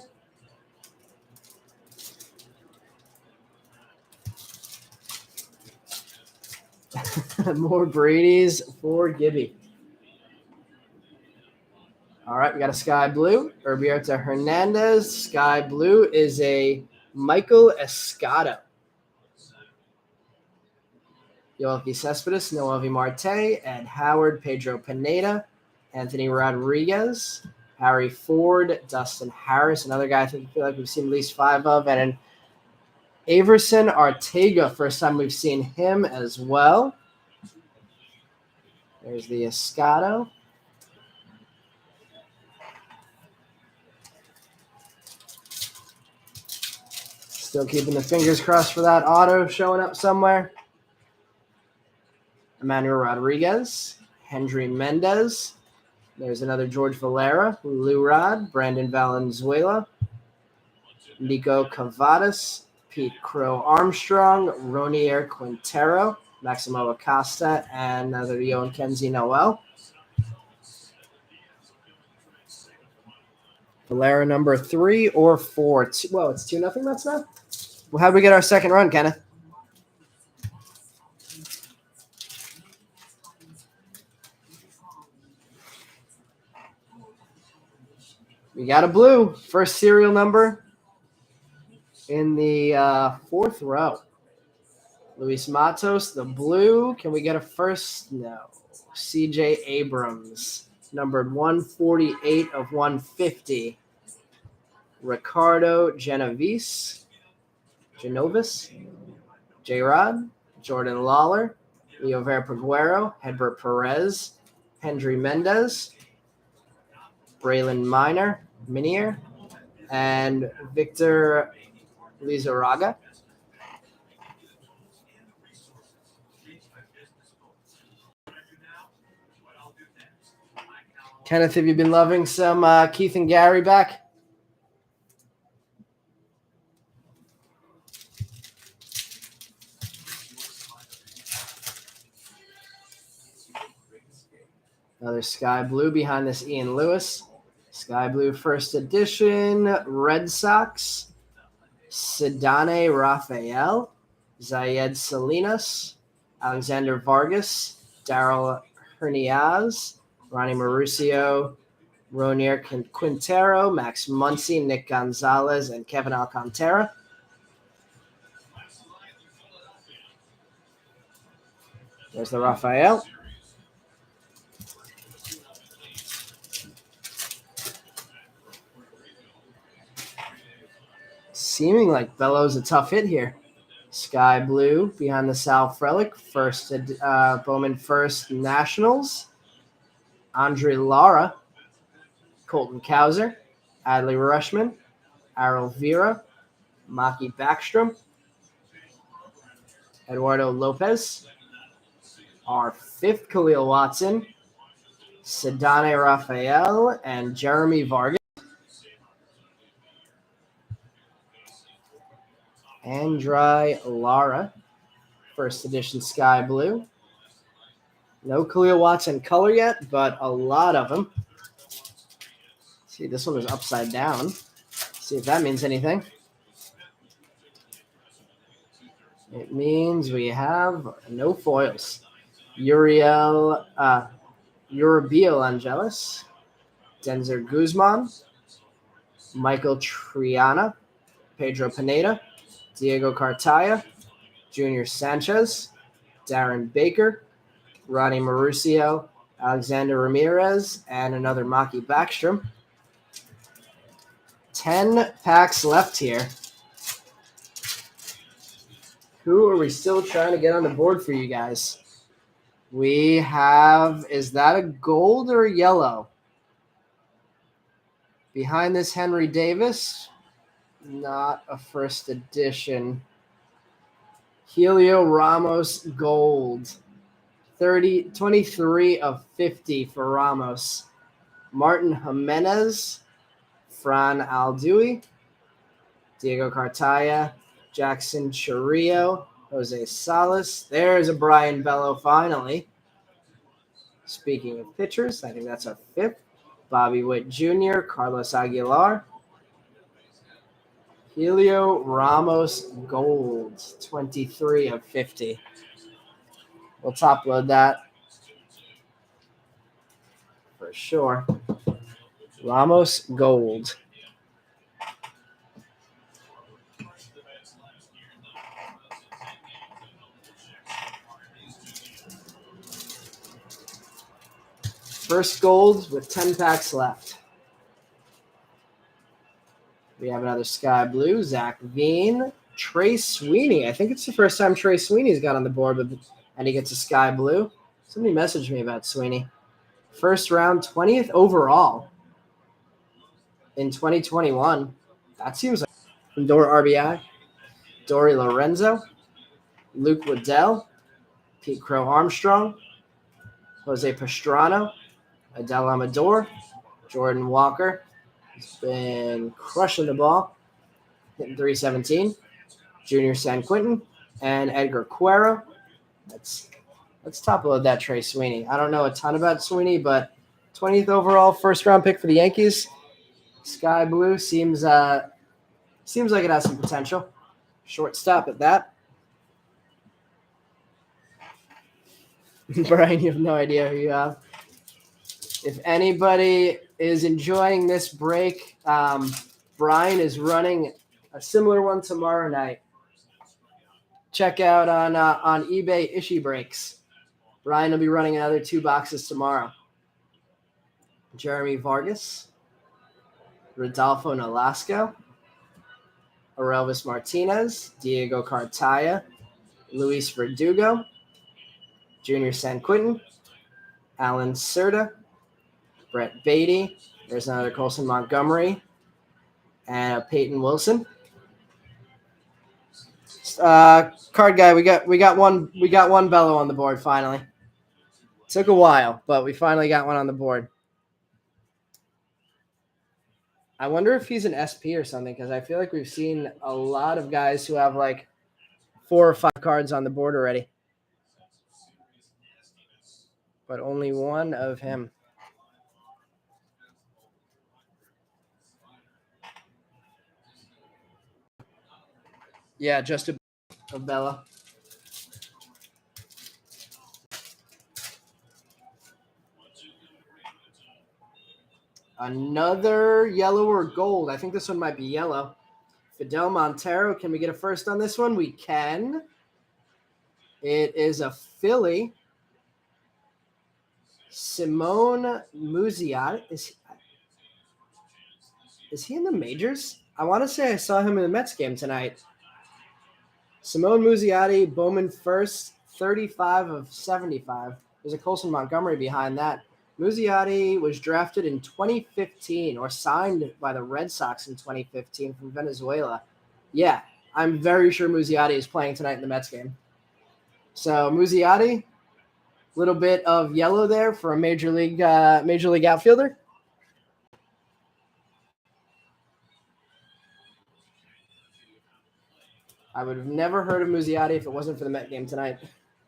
Speaker 1: More Brady's for Gibby. All right, we got a sky blue. Urbieta Hernandez. Sky blue is a Michael Escado. Yoelki Cespedes, Noelvi Marte, Ed Howard, Pedro Pineda, Anthony Rodriguez, Harry Ford, Dustin Harris, another guy I feel like we've seen at least 5 of, and an Averson Arteaga, first time we've seen him as well. There's the Escado. Still keeping the fingers crossed for that auto showing up somewhere. Emmanuel Rodriguez, Hendry Mendez. There's another George Valera, Lou Rod, Brandon Valenzuela, Nico Cavadas, Pete Crow Armstrong, Ronier Quintero, Maximo Acosta, and another Yoenkenzie Noel. Valera number 3 or 4. It's 2-0 Mets now? Well, how did we get our second run, Kenneth? We got a blue. First serial number in the fourth row. Luis Matos, the blue. Can we get a first? No. CJ Abrams, numbered 148 of 150. Ricardo Genovis, J-Rod, Jordan Lawler, Leo Verpaguero, Hedbert Perez, Hendry Mendez, Braylon Minier, and Victor Lizarraga. Kenneth, have you been loving some Keith and Gary back? Another sky blue behind this, Ian Lewis. Sky blue first edition, Red Sox, Sidane Rafael, Zayed Salinas, Alexander Vargas, Daryl Hernandez, Ronnie Mauricio, Ronier Quintero, Max Muncy, Nick Gonzalez, and Kevin Alcantara. There's the Rafael. Seeming like Bello's a tough hit here. Sky blue behind the Sal Frelick, first Bowman first Nationals. Andre Lara, Colton Cowser, Adley Rushman, Errol Vera, Maki Backstrom, Eduardo Lopez, our fifth Khalil Watson, Sidane Rafael, and Jeremy Vargas. Andrai Lara, first edition Sky Blue. No Khalil Watson color yet, but a lot of them. See, this one was upside down. See if that means anything. It means we have no foils. Uriel Angelis, Denzer Guzman, Michael Triana, Pedro Pineda, Diego Cartaya, Junior Sanchez, Darren Baker, Ronnie Mauricio, Alexander Ramirez, and another Maki Backstrom. 10 packs left here. Who are we still trying to get on the board for you guys? We have, is that a gold or a yellow? Behind this, Henry Davis. Not a first edition. Helio Ramos gold. 23 of 50 for Ramos. Martin Jimenez, Fran Aldui, Diego Cartaya, Jackson Churrillo, Jose Salas. There's a Brian Bello finally. Speaking of pitchers, I think that's our fifth. Bobby Witt Jr., Carlos Aguilar. Helio Ramos gold, 23 of 50. We'll top load that for sure. Ramos gold. First gold with 10 packs left. We have another sky blue, Zach Veen, Trey Sweeney. I think it's the first time Trey Sweeney's got on the board, and he gets a sky blue. Somebody messaged me about Sweeney. First round, 20th overall in 2021. That seems like Dora RBI. Dory Lorenzo, Luke Waddell, Pete Crow Armstrong, Jose Pastrana, Adele Amador, Jordan Walker. He's been crushing the ball, hitting 317. Junior San Quintin and Edgar Cuero. Let's top load that Trey Sweeney. I don't know a ton about Sweeney, but 20th overall, first round pick for the Yankees. Sky blue seems like it has some potential. Shortstop at that. Brian, you have no idea who you have. If anybody is enjoying this break. Brian is running a similar one tomorrow night. Check out on eBay Ishi Breaks. Brian will be running another 2 boxes tomorrow. Jeremy Vargas, Rodolfo Nolasco, Aurelvis Martinez, Diego Cartaya, Luis Verdugo, Junior San Quintin, Alan Serta, Brett Beatty. There's another Colson Montgomery, and a Peyton Wilson. Card guy, we got one Bello on the board finally. Took a while, but we finally got one on the board. I wonder if he's an SP or something, because I feel like we've seen a lot of guys who have like 4 or 5 cards on the board already, but only one of him. Yeah, just a Bella. Another yellow or gold. I think this one might be yellow. Fidel Montero. Can we get a first on this one? We can. It is a Philly. Simone Muziat. Is he in the majors? I want to say I saw him in the Mets game tonight. Simone Muziati, Bowman first, 35 of 75. There's a Colson Montgomery behind that. Muziati was drafted in 2015 or signed by the Red Sox in 2015 from Venezuela. Yeah, I'm very sure Muziati is playing tonight in the Mets game. So Muziati, little bit of yellow there for a major league outfielder. I would have never heard of Muziati if it wasn't for the Met game tonight.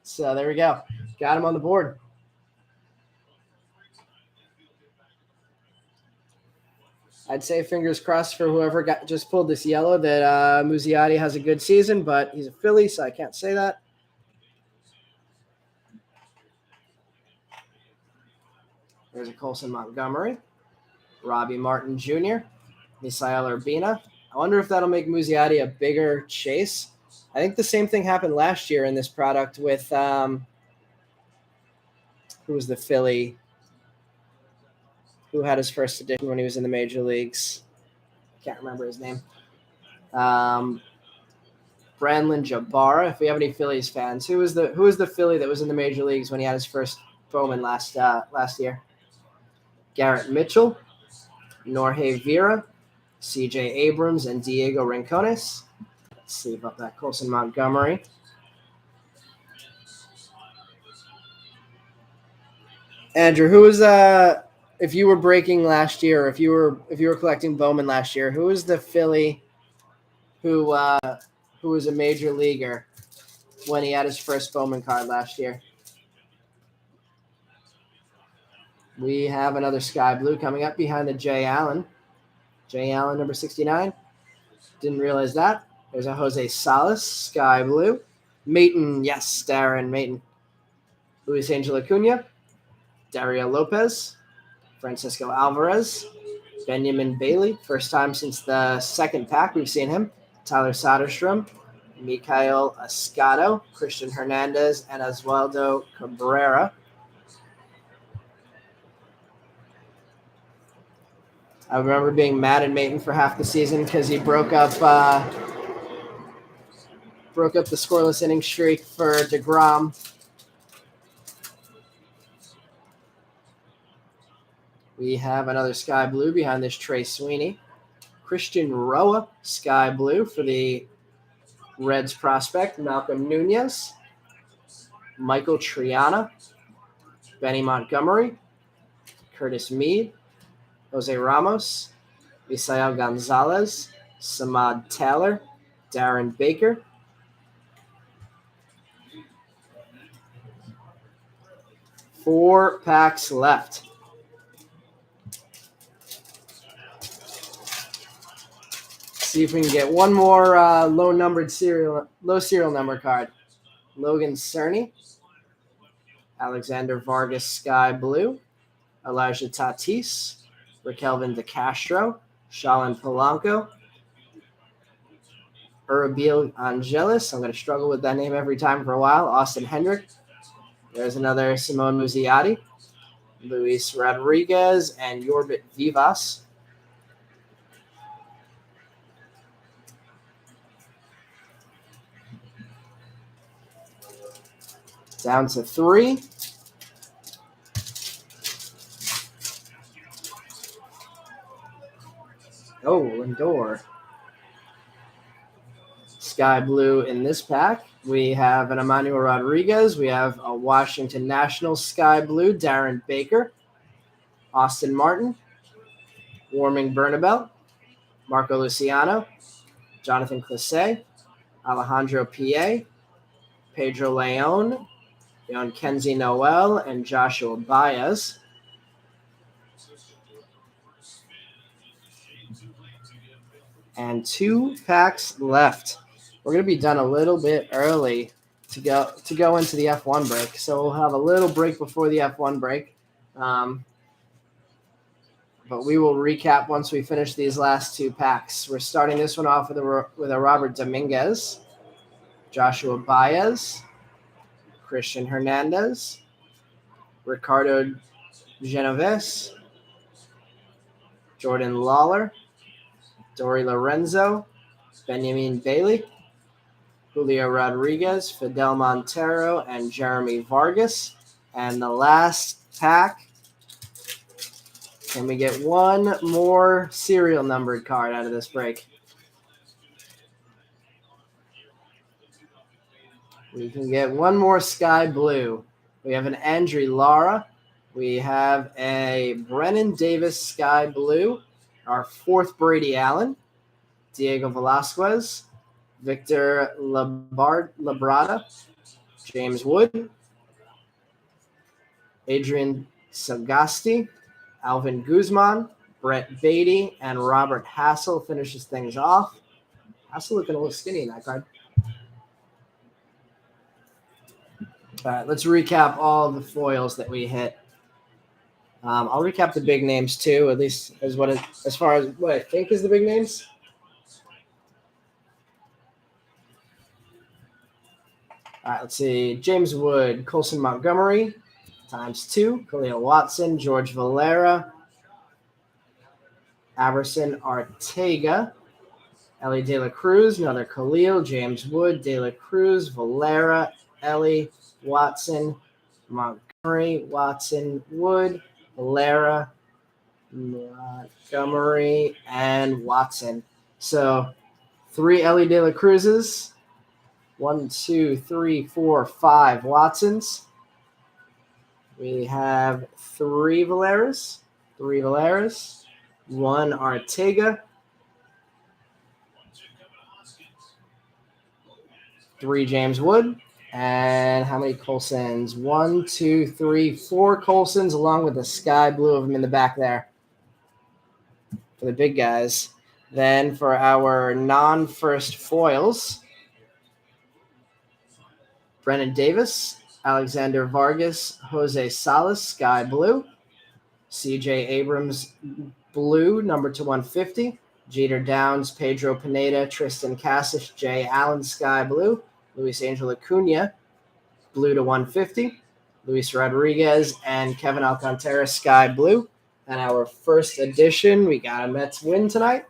Speaker 1: So there we go. Got him on the board. I'd say fingers crossed for whoever just pulled this yellow that Muziati has a good season, but he's a Philly, so I can't say that. There's a Colson Montgomery, Robbie Martin Jr., Misael Urbina. I wonder if that'll make Muziati a bigger chase. I think the same thing happened last year in this product with who was the Philly who had his first edition when he was in the major leagues. Can't remember his name. Brandlin Jabara. If we have any Phillies fans, who was the Philly that was in the major leagues when he had his first Bowman last year? Garrett Mitchell, Norge Vera, C.J. Abrams, and Diego Rincones. Let's see about that Colson Montgomery. Andrew, who was if you were breaking last year, if you were collecting Bowman last year, who was the Philly who was a major leaguer when he had his first Bowman card last year? We have another Sky Blue coming up behind the Jay Allen. Jay Allen, number 69. Didn't realize that. There's a Jose Salas, Sky Blue. Mayton, yes, Darren Mayton. Luis Angel Acuna. Dario Lopez. Francisco Alvarez. Benjamin Bailey. First time since the second pack we've seen him. Tyler Soderstrom. Mikael Escato. Christian Hernandez. And Oswaldo Cabrera. I remember being mad at Mayton for half the season because he broke up the scoreless inning streak for DeGrom. We have another Sky Blue behind this Trey Sweeney. Christian Roa, Sky Blue for the Reds prospect. Malcolm Nunez. Michael Triana. Benny Montgomery. Curtis Mead. Jose Ramos, Misael Gonzalez, Samad Taylor, Darren Baker. Four packs left. See if we can get one more low serial number card. Logan Cerny, Alexander Vargas Sky Blue, Elijah Tatis, Raquelvin De Castro, Shalin Polanco, Urabil Angelis. I'm going to struggle with that name every time for a while. Austin Hendrick. There's another Simone Muzziotti, Luis Rodriguez, and Yorbit Vivas. Down to 3. Oh, Lindor. Sky blue in this pack. We have an Emmanuel Rodriguez. We have a Washington Nationals sky blue, Darren Baker. Austin Martin. Warming Bernabel. Marco Luciano. Jonathan Clase. Alejandro P.A. Pedro Leon. Kenzie Noel, and Joshua Baez. And 2 packs left. We're going to be done a little bit early to go into the F1 break. So we'll have a little break before the F1 break. But we will recap once we finish these last 2 packs. We're starting this one off with a Robert Dominguez, Joshua Baez, Christian Hernandez, Ricardo Genovese, Jordan Lawler, Dory Lorenzo, Benjamin Bailey, Julio Rodriguez, Fidel Montero, and Jeremy Vargas. And the last pack, can we get one more serial numbered card out of this break? We can get one more sky blue. We have an Andrew Lara. We have a Brennan Davis sky blue. Our 4th Brady Allen. Diego Velasquez. Victor Labrada. James Wood. Adrian Sagasti. Alvin Guzman. Brett Beatty. And Robert Hassel finishes things off. Hassel looking a little skinny in that card. All right, let's recap all the foils that we hit. I'll recap the big names too, at least as far as what I think is the big names. All right, let's see. James Wood, Colson Montgomery, ×2. Khalil Watson, George Valera, Aberson Arteaga, Ellie De La Cruz, another Khalil, James Wood, De La Cruz, Valera, Ellie, Watson, Montgomery, Watson, Wood, Valera, Montgomery, and Watson. So 3 Ellie De La Cruzes, 1, 2, 3, 4, 5 Watsons. We have 3 Valeras, 1 Arteaga, 3 James Wood, and how many Colsons? 1, 2, 3, 4 Colsons, along with the sky blue of them in the back there for the big guys. Then for our non-first foils, Brennan Davis, Alexander Vargas, Jose Salas, sky blue, CJ Abrams, blue, number /150, Jeter Downs, Pedro Pineda, Tristan Casas, Jay Allen, sky blue, Luis Angel Acuna, blue /150, Luis Rodriguez, and Kevin Alcantara, sky blue. And our first edition, we got a Mets win tonight.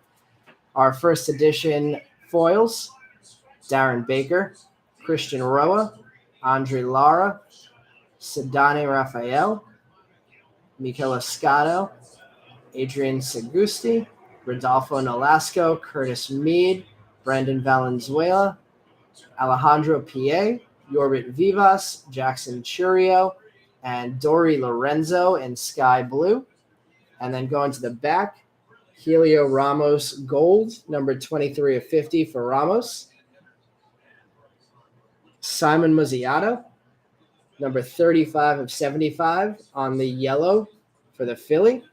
Speaker 1: Our first edition foils, Darren Baker, Christian Roa, Andre Lara, Sedane Rafael, Mikel Escado, Adrian Segusti, Rodolfo Nolasco, Curtis Mead, Brendan Valenzuela, Alejandro P.A., Yorbit Vivas, Jackson Churio, and Dory Lorenzo in sky blue. And then going to the back, Helio Ramos gold, number 23/50 for Ramos. Simon Muzziato, number 35/75 on the yellow for the Philly.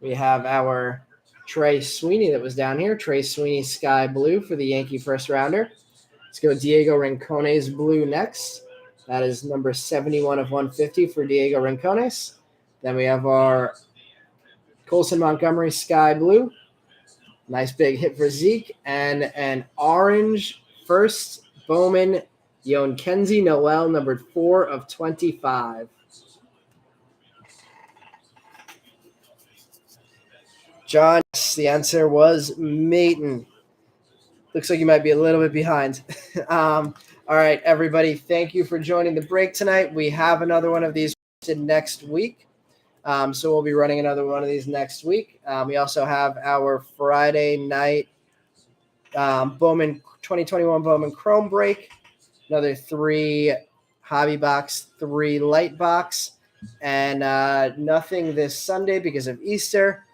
Speaker 1: We have our Trey Sweeney that was down here. Trey Sweeney sky blue for the Yankee first rounder. Let's go Diego Rincones blue next. That is number 71/150 for Diego Rincones. Then we have our Colson Montgomery, sky blue. Nice big hit for Zeke. And an orange first Bowman, Yon Kenzie Noel, numbered 4 of 25. John, the answer was Maton. Looks like you might be a little bit behind. All right, everybody, thank you for joining the break tonight. We have another one of these next week. So we'll be running another one of these next week. We also have our Friday night Bowman 2021 Bowman Chrome break, another 3 hobby box, 3 light box, and nothing this Sunday because of Easter.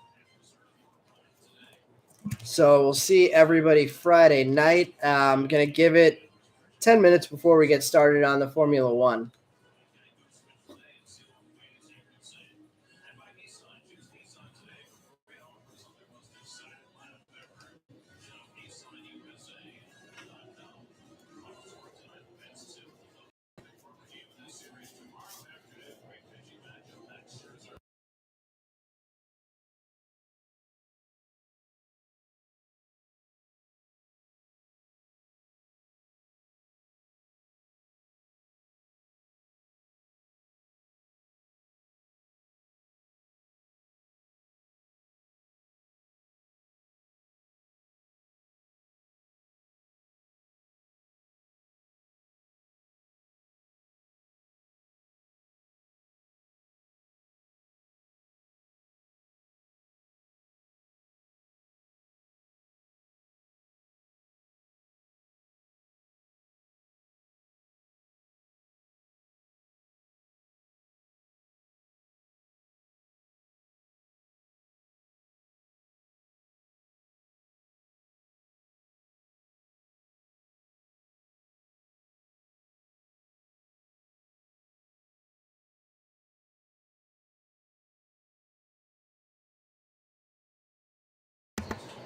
Speaker 1: So we'll see everybody Friday night. I'm going to give it 10 minutes before we get started on the Formula One.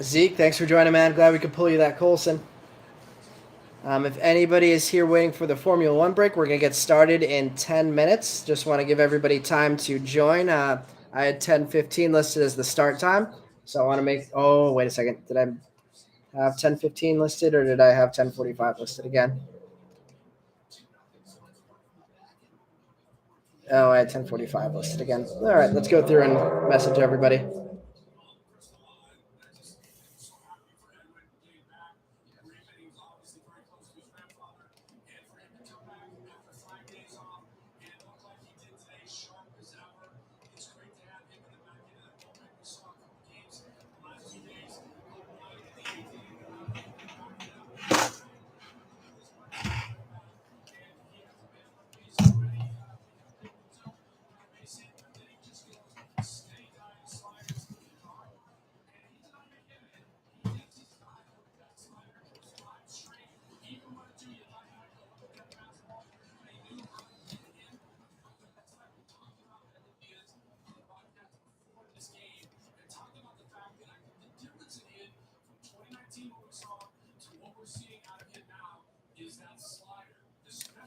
Speaker 1: Zeke, thanks for joining, man. Glad we could pull you that Colson. If anybody is here waiting for the Formula One break, we're going to get started in 10 minutes. Just want to give everybody time to join. I had 10:15 listed as the start time. So I want to make – oh, wait a second. Did I have 10:15 listed or did I have 10:45 listed again? Oh, I had 10:45 listed again. All right, let's go through and message everybody.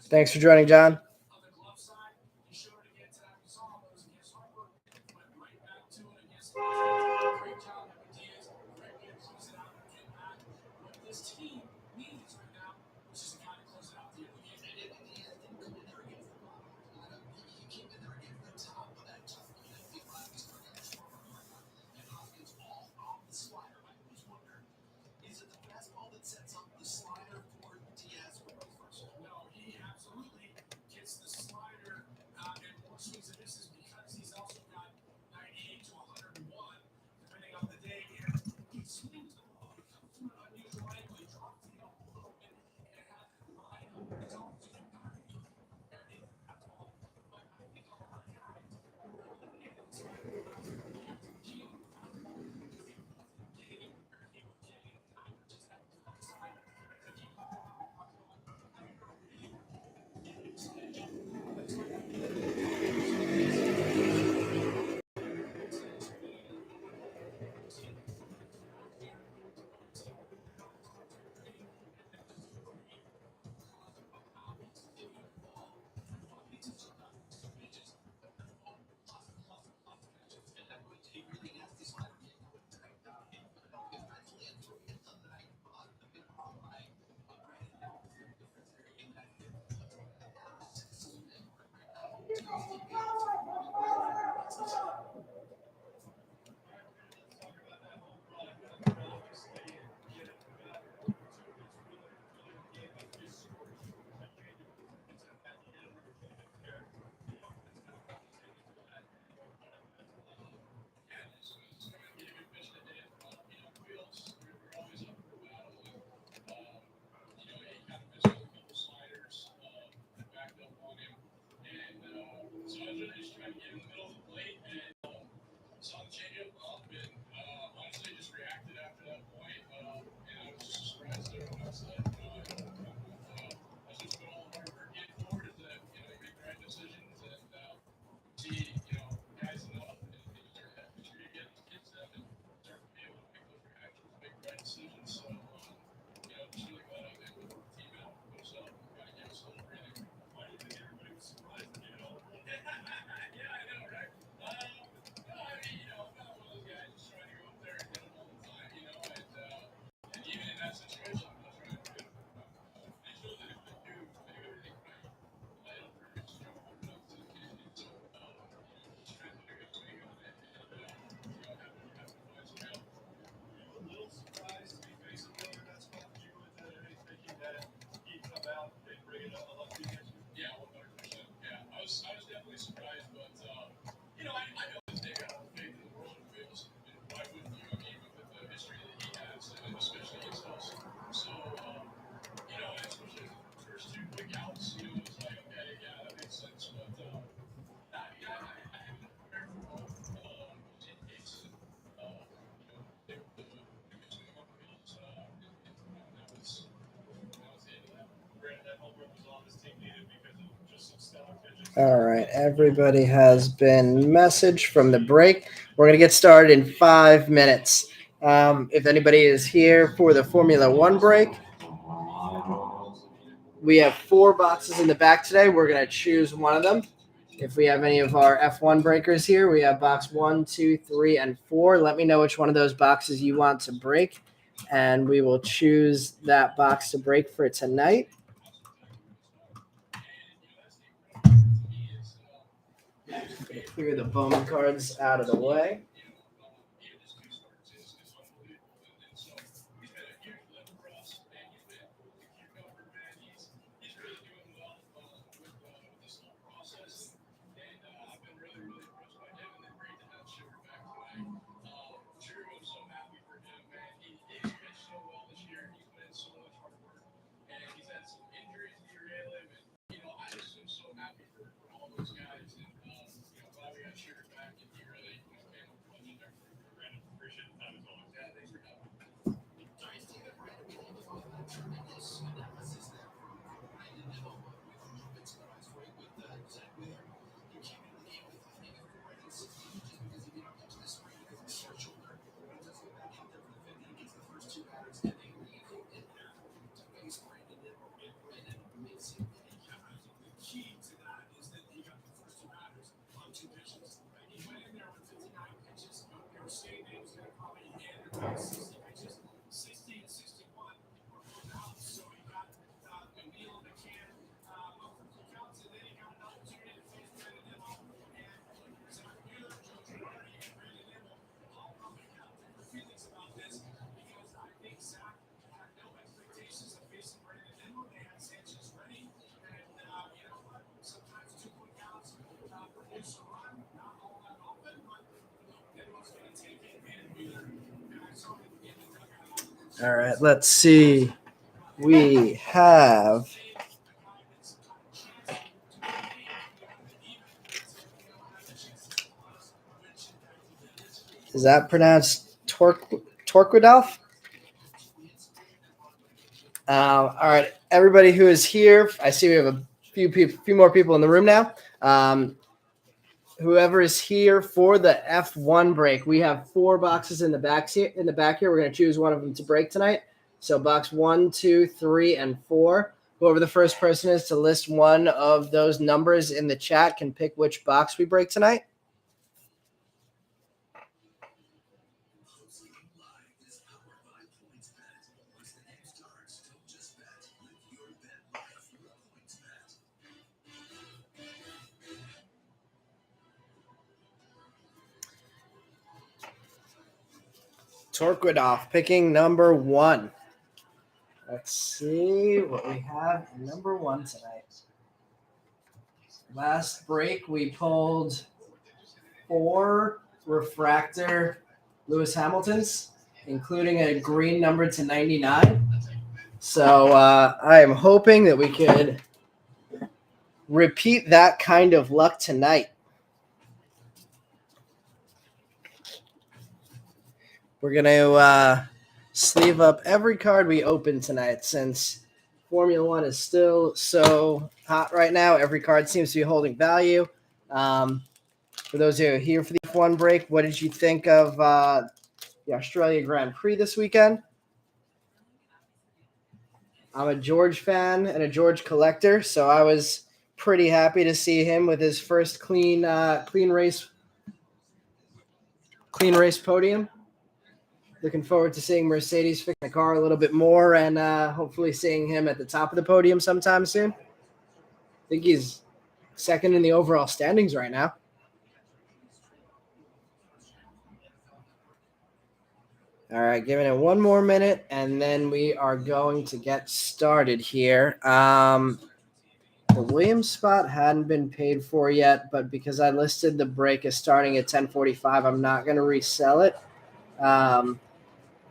Speaker 1: Thanks for joining, John. All right, everybody has been messaged from the break. We're going to get started in 5 minutes. If anybody is here for the Formula One break, we have 4 boxes in the back today. We're going to choose one of them. If we have any of our F1 breakers here, we have box 1, 2, 3, and 4. Let me know which one of those boxes you want to break, and we will choose that box to break for tonight. Clear the Bowman cards out of the way. All right, let's see. We have is that pronounced Torquidolf? All right, everybody who is here, I see we have a few more people in the room now. Whoever is here for the F1 break, we have 4 boxes in the back here. We're going to choose one of them to break tonight. So box 1, 2, 3, and 4. Whoever the first person is to list one of those numbers in the chat can pick which box we break tonight. Torquidolf picking number 1. Let's see what we have in number 1 tonight. Last break, we pulled 4 refractor Lewis Hamiltons, including a green number to 99. So I am hoping that we could repeat that kind of luck tonight. We're going to sleeve up every card we open tonight since Formula One is still so hot right now. Every card seems to be holding value. For those who are here for the F1 break, what did you think of the Australia Grand Prix this weekend? I'm a George fan and a George collector, so I was pretty happy to see him with his first clean race podium. Looking forward to seeing Mercedes fix the car a little bit more and hopefully seeing him at the top of the podium sometime soon. I think he's second in the overall standings right now. All right, giving it one more minute, and then we are going to get started here. The Williams spot hadn't been paid for yet, but because I listed the break as starting at 10:45, I'm not going to resell it.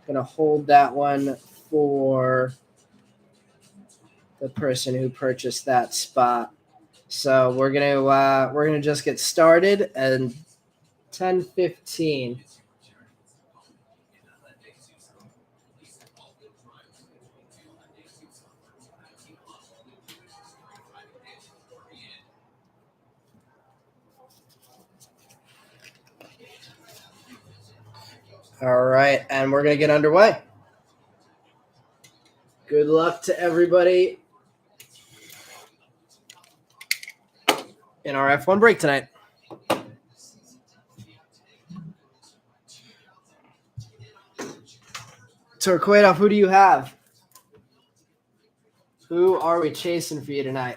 Speaker 1: Going to hold that one for the person who purchased that spot. So we're gonna just get started and 10:15. All right, and we're going to get underway. Good luck to everybody in our F1 break tonight. Turquato, who do you have? Who are we chasing for you tonight?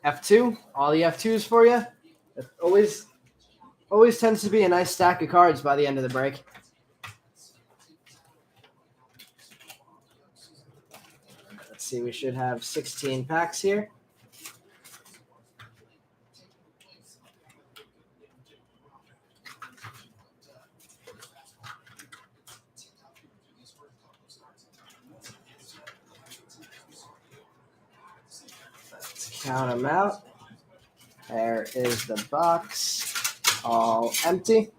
Speaker 1: F2? All the F2s for you? It always tends to be a nice stack of cards by the end of the break. Let's see, we should have 16 packs here. Let's count them out. There is the box, all empty.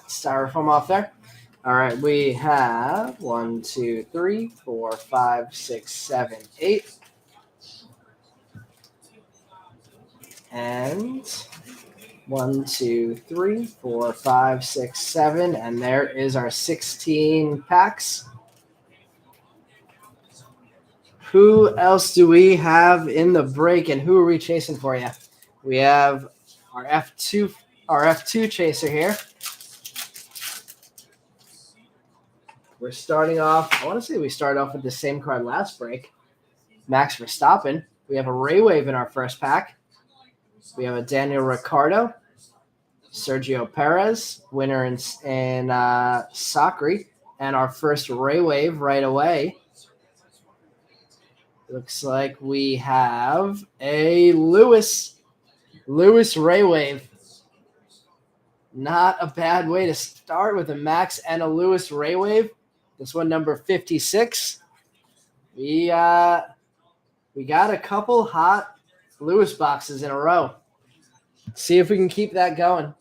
Speaker 1: Styrofoam off there. All right, we have 1, 2, 3, 4, 5, 6, 7, 8. And 1, 2, 3, 4, 5, 6, 7. And there is our 16 packs. Who else do we have in the break, and who are we chasing for you? We have our F2 chaser here. We're starting off, I want to say we started off with the same card last break. Max Verstappen. We have a Ray Wave in our first pack. We have a Daniel Ricciardo, Sergio Perez, winner in Sakri, and our first Ray Wave right away. Looks like we have a Lewis Ray Wave. Not a bad way to start with a Max and a Lewis Ray Wave. This one, number 56. We got a couple hot Lewis boxes in a row. See if we can keep that going.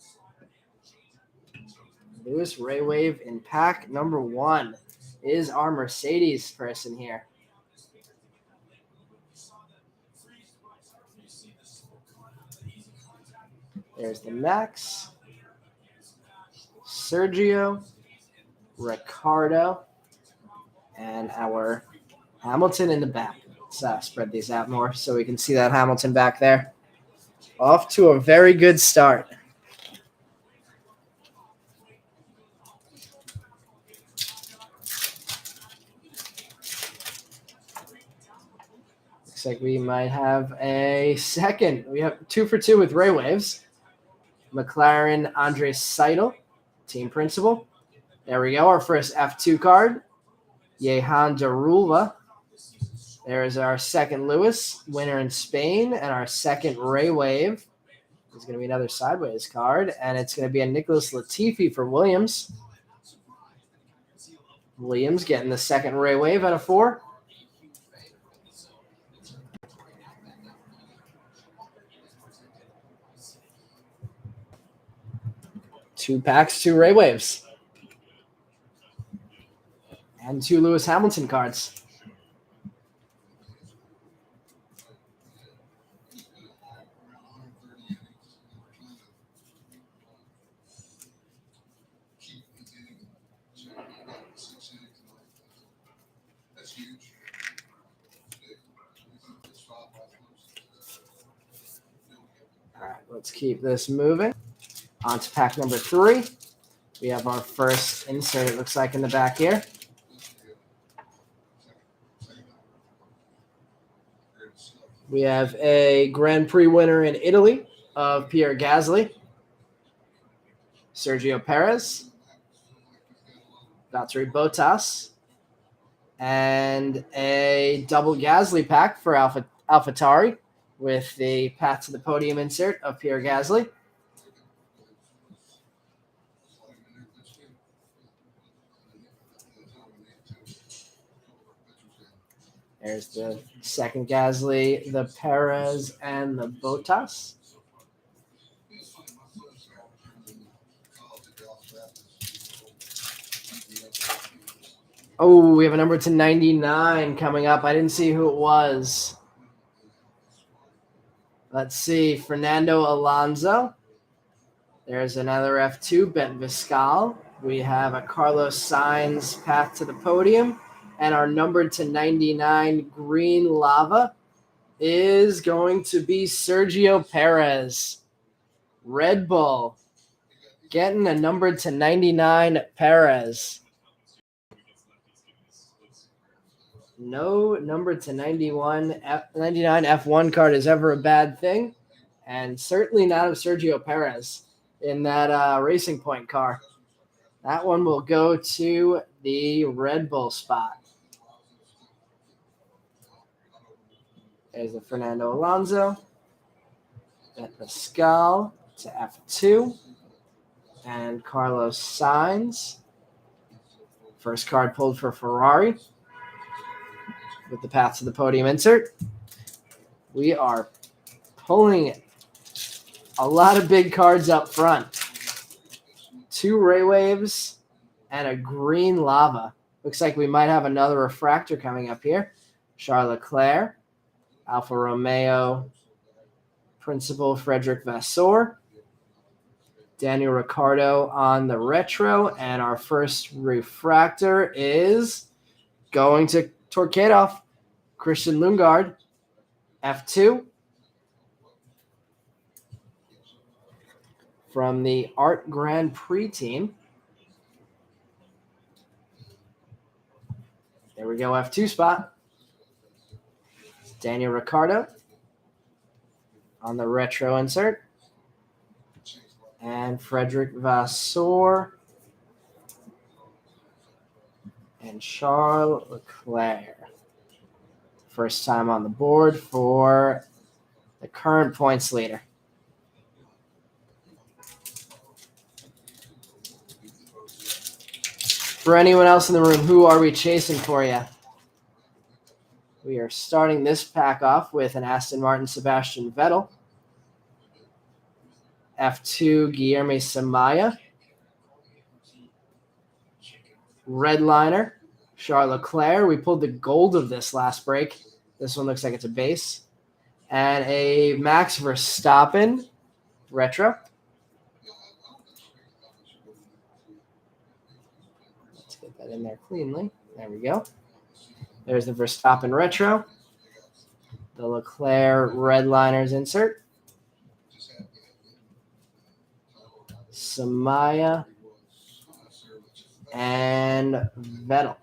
Speaker 1: Lewis Ray Wave in pack number 1 is our Mercedes person here. There's the Max, Sergio, Ricciardo, and our Hamilton in the back. Let's spread these out more so we can see that Hamilton back there. Off to a very good start. Looks like we might have a second. We have 2 for 2 with Ray Waves. McLaren Andre Seidel, team principal. There we go. Our first F2 card. Jehan Darulva. There's our second Lewis, winner in Spain, and our second Ray Wave. There's going to be another sideways card, and it's going to be a Nicholas Latifi for Williams. Williams getting the second Ray Wave out of 4. Two packs, 2 Ray Waves. And 2 Lewis Hamilton cards. All right, let's keep this moving. On to pack number 3. We have our first insert, it looks like, in the back here. We have a Grand Prix winner in Italy of Pierre Gasly, Sergio Perez, Valtteri Bottas, and a double Gasly pack for AlphaTauri with the path to the podium insert of Pierre Gasly. There's the second Gasly, the Perez, and the Bottas. Oh, we have a number to 99 coming up. I didn't see who it was. Let's see. Fernando Alonso. There's another F2, Ben Viscal. We have a Carlos Sainz path to the podium. And our number to 99 green lava is going to be Sergio Perez. Red Bull getting a number to 99 Perez. No number to 99 F1 card is ever a bad thing. And certainly not of Sergio Perez in that Racing Point car. That one will go to the Red Bull spot. There's the Fernando Alonso. At Pascal to F2. And Carlos Sainz. First card pulled for Ferrari. With the path to the podium insert. We are pulling a lot of big cards up front. 2 Ray Waves and a green lava. Looks like we might have another refractor coming up here. Charles Leclerc, Alfa Romeo Principal Frederick Vasseur, Daniel Ricciardo on the retro, and our first refractor is going to Torquadoff, Christian Lundgaard, F2. From the Art Grand Prix team. There we go, F2 spot. Daniel Ricciardo on the retro insert. And Frederick Vasseur and Charles Leclerc. First time on the board for the current points leader. For anyone else in the room, who are we chasing for you? We are starting this pack off with an Aston Martin Sebastian Vettel. F2 Guilherme Samaya. Redliner Charles Leclerc. We pulled the gold of this last break. This one looks like it's a base. And a Max Verstappen retro. Let's get that in there cleanly. There we go. There's the Verstappen retro. The Leclerc Redliners insert. Samaya and Vettel.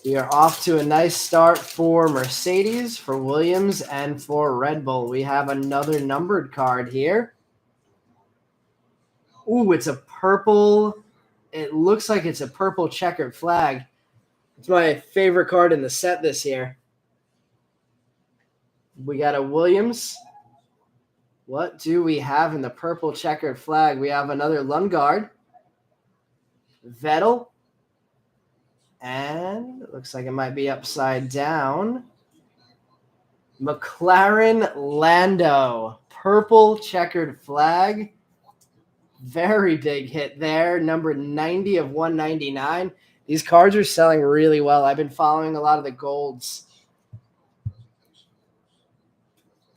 Speaker 1: We are off to a nice start for Mercedes, for Williams, and for Red Bull. We have another numbered card here. Ooh, it's a purple. It looks like it's a purple checkered flag. It's my favorite card in the set this year. We got a Williams. What do we have in the purple checkered flag? We have another Lundgaard. Vettel. And it looks like it might be upside down. McLaren Lando. Purple checkered flag. Very big hit there. Number 90 of 199. These cards are selling really well. I've been following a lot of the golds.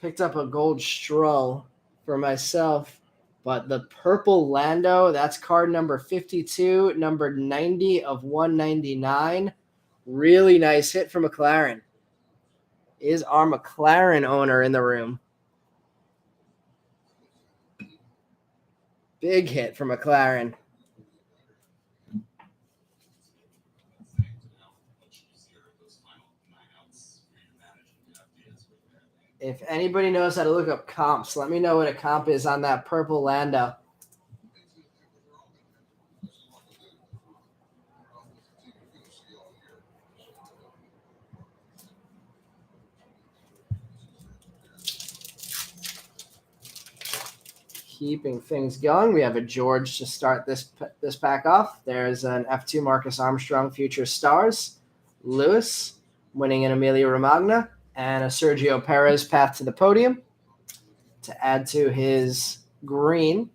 Speaker 1: Picked up a gold Stroll for myself. But the purple Lando, that's card number 52, number 90 of 199. Really nice hit for McLaren. Is our McLaren owner in the room? Big hit for McLaren. If anybody knows how to look up comps, let me know what a comp is on that purple Lando. Keeping things going, we have a George to start this pack off. There's an F2 Marcus Armstrong Future Stars. Lewis winning an Emilia Romagna. And a Sergio Perez path to the podium to add to his green.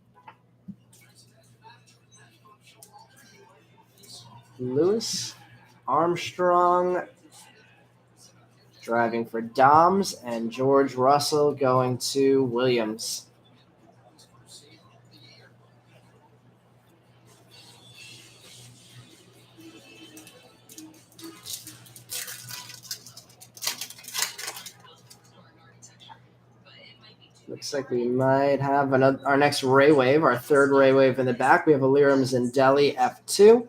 Speaker 1: Lewis, Armstrong driving for Doms, and George Russell going to Williams. Looks like we might have our next Ray Wave, our third Ray Wave in the back. We have Aliram Zindelli F2,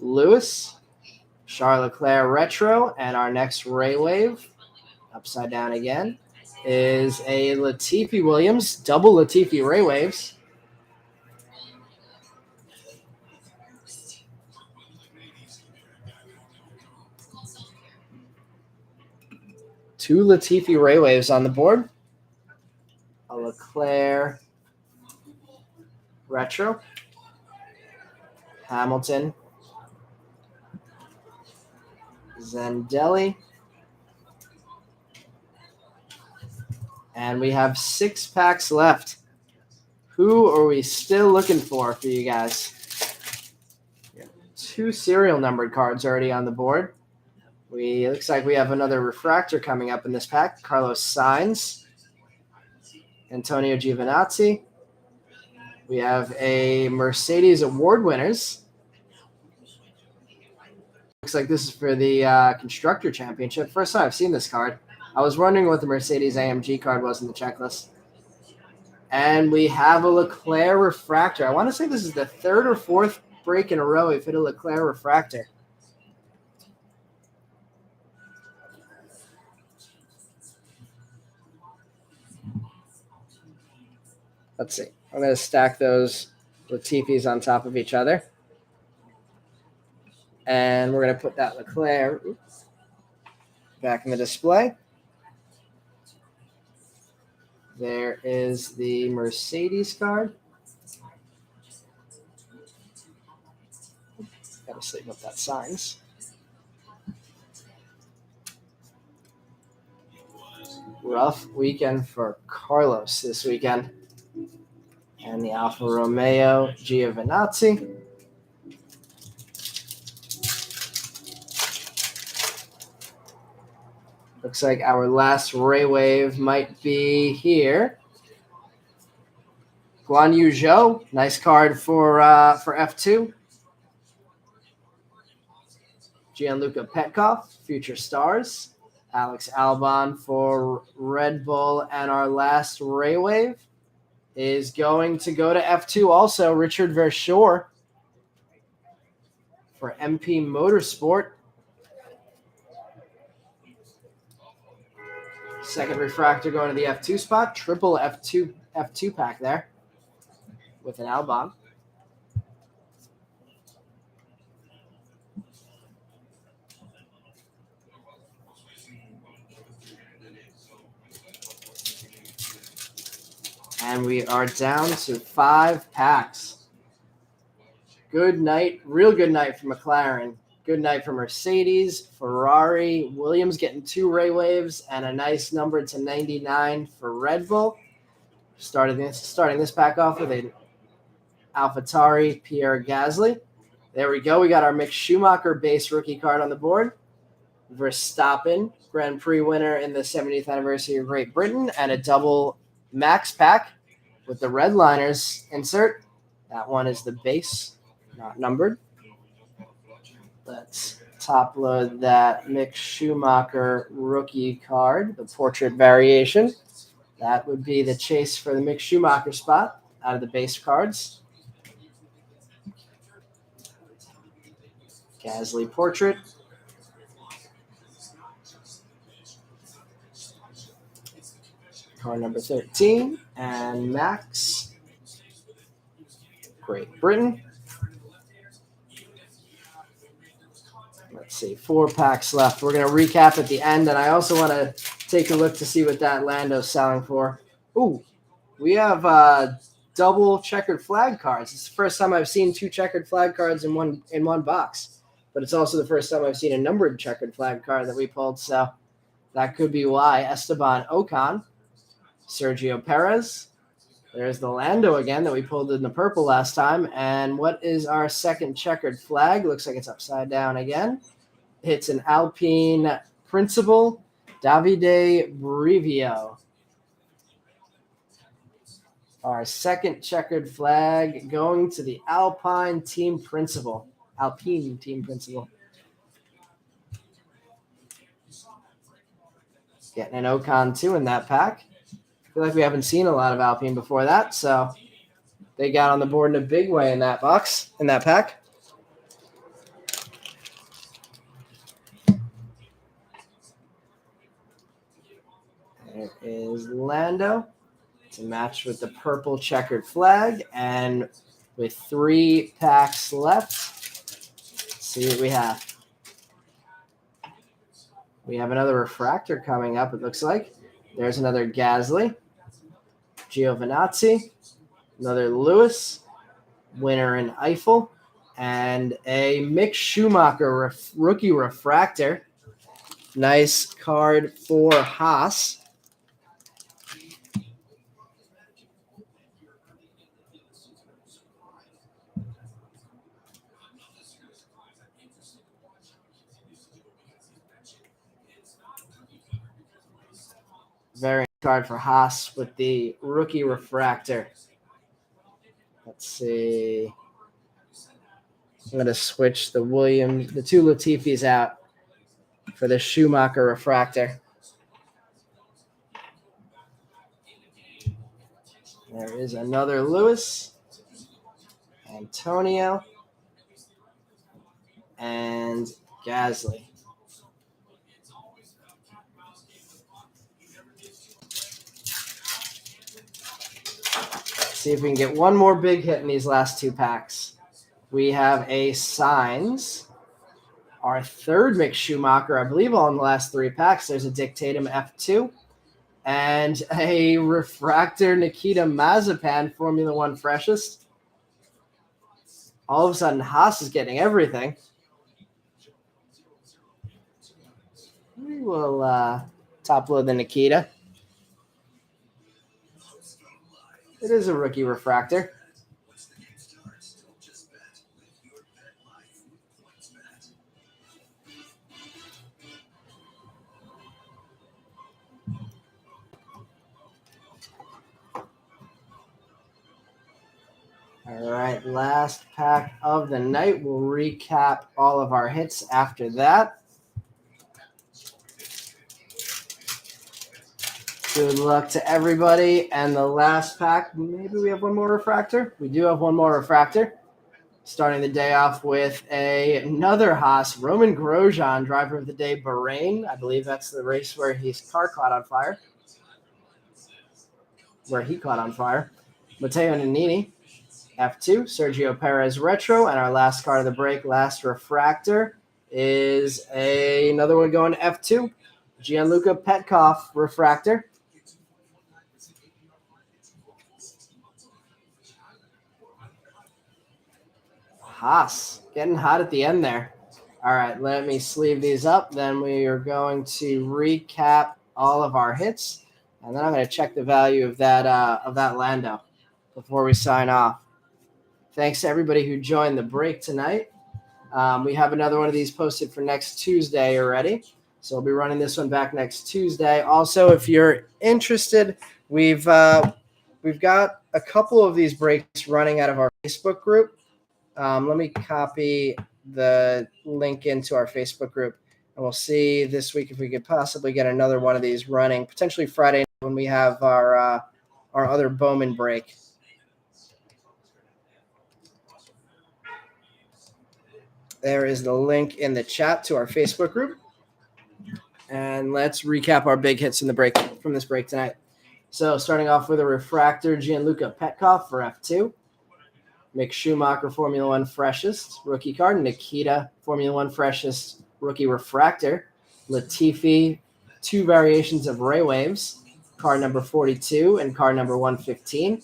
Speaker 1: Lewis, Charles Leclerc Retro, and our next Ray Wave, upside down again, is a Latifi Williams, double Latifi Ray Waves. Two Latifi Ray Waves on the board. A Leclerc Retro, Hamilton, Zindelli, and we have 6 packs left. Who are we still looking for you guys? 2 serial numbered cards already on the board. Looks like we have another refractor coming up in this pack. Carlos Sainz, Antonio Giovinazzi. We have a Mercedes Award winners. Looks like this is for the Constructor Championship. First time I've seen this card. I was wondering what the Mercedes AMG card was in the checklist. And we have a Leclerc refractor. I want to say this is the 3rd or 4th break in a row we've hit a Leclerc refractor. Let's see. I'm going to stack those Latifis on top of each other. And we're going to put that Leclerc back in the display. There is the Mercedes card. Got to sleep with that Sainz. Rough weekend for Carlos this weekend. And the Alfa Romeo Giovinazzi. Looks like our last Ray Wave might be here. Guan Yu Zhou, nice card for F2. Gianluca Petkov, Future Stars. Alex Albon for Red Bull. And our last Ray Wave is going to go to F2 also. Richard Verschoor for MP Motorsport. Second refractor going to the F2 spot. Triple F2 pack there with an Albon. And we are down to 5 packs. Good night. Real good night for McLaren. Good night for Mercedes, Ferrari, Williams getting 2 Ray Waves, and a nice number to 99 for Red Bull. Starting this pack off with an AlphaTauri Pierre Gasly. There we go. We got our Mick Schumacher base rookie card on the board. Verstappen, Grand Prix winner in the 70th anniversary of Great Britain, and a double Max pack with the red liners insert. That one is the base, not numbered. Let's top load that Mick Schumacher rookie card, the portrait variation. That would be the chase for the Mick Schumacher spot out of the base cards. Gasly portrait. Card number 13. And Max. Great Britain. Let's see, 4 packs left. We're going to recap at the end, and I also want to take a look to see what that Lando's selling for. Ooh, we have double checkered flag cards. It's the first time I've seen 2 checkered flag cards in one box, but it's also the first time I've seen a numbered checkered flag card that we pulled, so that could be why. Esteban Ocon, Sergio Perez, There's the Lando again that we pulled in the purple last time. And what is our second checkered flag? Looks like it's upside down again. It's an Alpine Principal, Davide Brivio. Our second checkered flag going to the Alpine Team Principal. Alpine Team Principal. Getting an Ocon 2 in that pack. I feel like we haven't seen a lot of Alpine before that, so they got on the board in a big way in that box, in that pack. There is Lando to match with the purple checkered flag, and with 3 packs left, let's see what we have. We have another refractor coming up, it looks like. There's another Gasly, Giovinazzi, another Lewis, winner in Eiffel, and a Mick Schumacher rookie refractor. Nice card for Haas. Very nice card for Haas with the rookie refractor. Let's see. I'm going to switch the two Latifis out for the Schumacher refractor. There is another Lewis, Antonio, and Gasly. See if we can get one more big hit in these last 2 packs. We have a Sainz, our third Mick Schumacher, I believe all in the last 3 packs. There's a Dictatum F2 and a refractor Nikita Mazepin Formula One freshest. All of a sudden, Haas is getting everything. We will top load the Nikita. It is a rookie refractor. All right, last pack of the night. We'll recap all of our hits after that. Good luck to everybody. And the last pack, maybe we have one more refractor. We do have one more refractor. Starting the day off with another Haas, Roman Grosjean, driver of the day, Bahrain. I believe that's the race where his car caught on fire. Where he caught on fire. Matteo Nannini, F2, Sergio Perez Retro, and our last card of the break, last refractor, is another one going to F2, Gianluca Petkoff refractor. Haas, getting hot at the end there. All right, let me sleeve these up. Then we are going to recap all of our hits, and then I'm going to check the value of that Lando before we sign off. Thanks to everybody who joined the break tonight. We have another one of these posted for next Tuesday already. So we'll be running this one back next Tuesday. Also, if you're interested, we've got a couple of these breaks running out of our Facebook group. Let me copy the link into our Facebook group, and we'll see this week if we could possibly get another one of these running, potentially Friday night when we have our other Bowman break. There is the link in the chat to our Facebook group. And let's recap our big hits in the break from this break tonight. So starting off with a refractor, Gianluca Petkoff for F2. Mick Schumacher, Formula One freshest, rookie card. Nikita, Formula One freshest, rookie refractor. Latifi, 2 variations of Ray Waves, card number 42 and card number 115.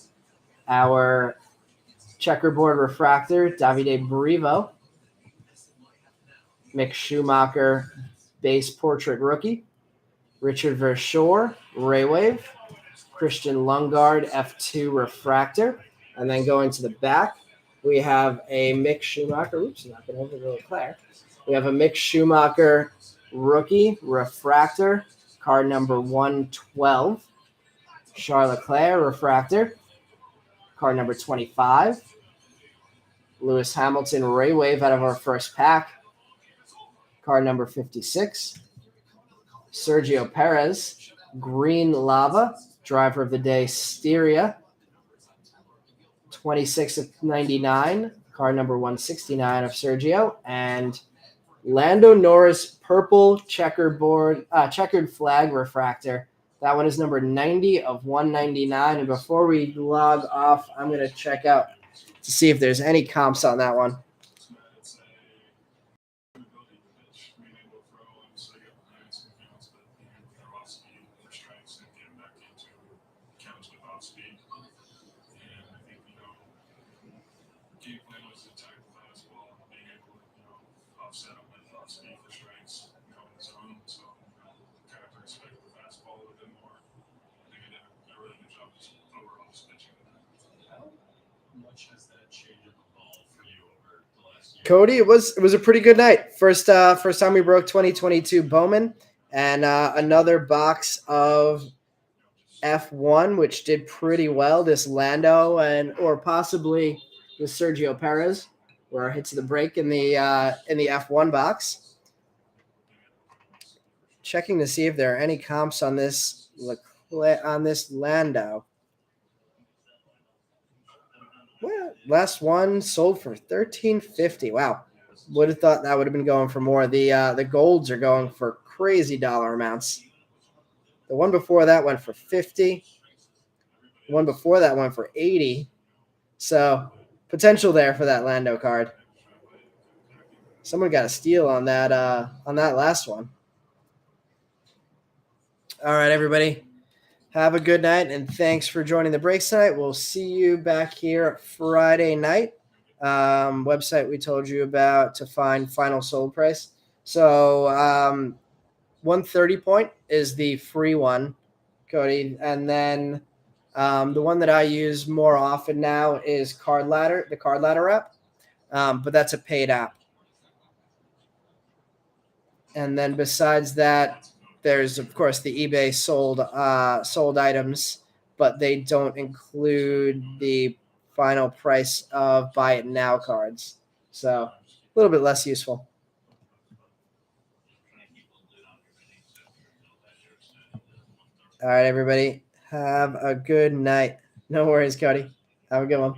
Speaker 1: Our checkerboard refractor, Davide Brivio. Mick Schumacher, base portrait rookie. Richard Verschoor, Ray Wave. Christian Lundgaard F2 refractor. And then going to the back, we have a Mick Schumacher. Oops, knocking over the Leclerc. We have a Mick Schumacher rookie refractor, card number 112. Charles Leclerc refractor, card number 25. Lewis Hamilton Ray Wave out of our first pack, card number 56. Sergio Perez, Green Lava, driver of the day, Styria, 26 of 99, card number 169 of Sergio, and Lando Norris, purple checkered flag refractor. That one is number 90 of 199. And before we log off, I'm going to check out to see if there's any comps on that one. Cody, it was a pretty good night. First time we broke 2022 Bowman, and another box of F1, which did pretty well. This Lando or possibly the Sergio Perez, where it hits the break in the F1 box. Checking to see if there are any comps on this Lando. Well, last one sold for $13.50. Wow, would have thought that would have been going for more. The golds are going for crazy dollar amounts. The one before that went for $50. The one before that went for $80. So potential there for that Lando card. Someone got a steal on that last one. All right, everybody. Have a good night, and thanks for joining the breaks tonight. We'll see you back here Friday night. Website we told you about to find final sold price. So 130 point is the free one, Cody. And then the one that I use more often now is Card Ladder, the Card Ladder app. But that's a paid app. And then besides that, there's, of course, the eBay sold items, but they don't include the final price of buy it now cards. So a little bit less useful. All right, everybody. Have a good night. No worries, Cody. Have a good one.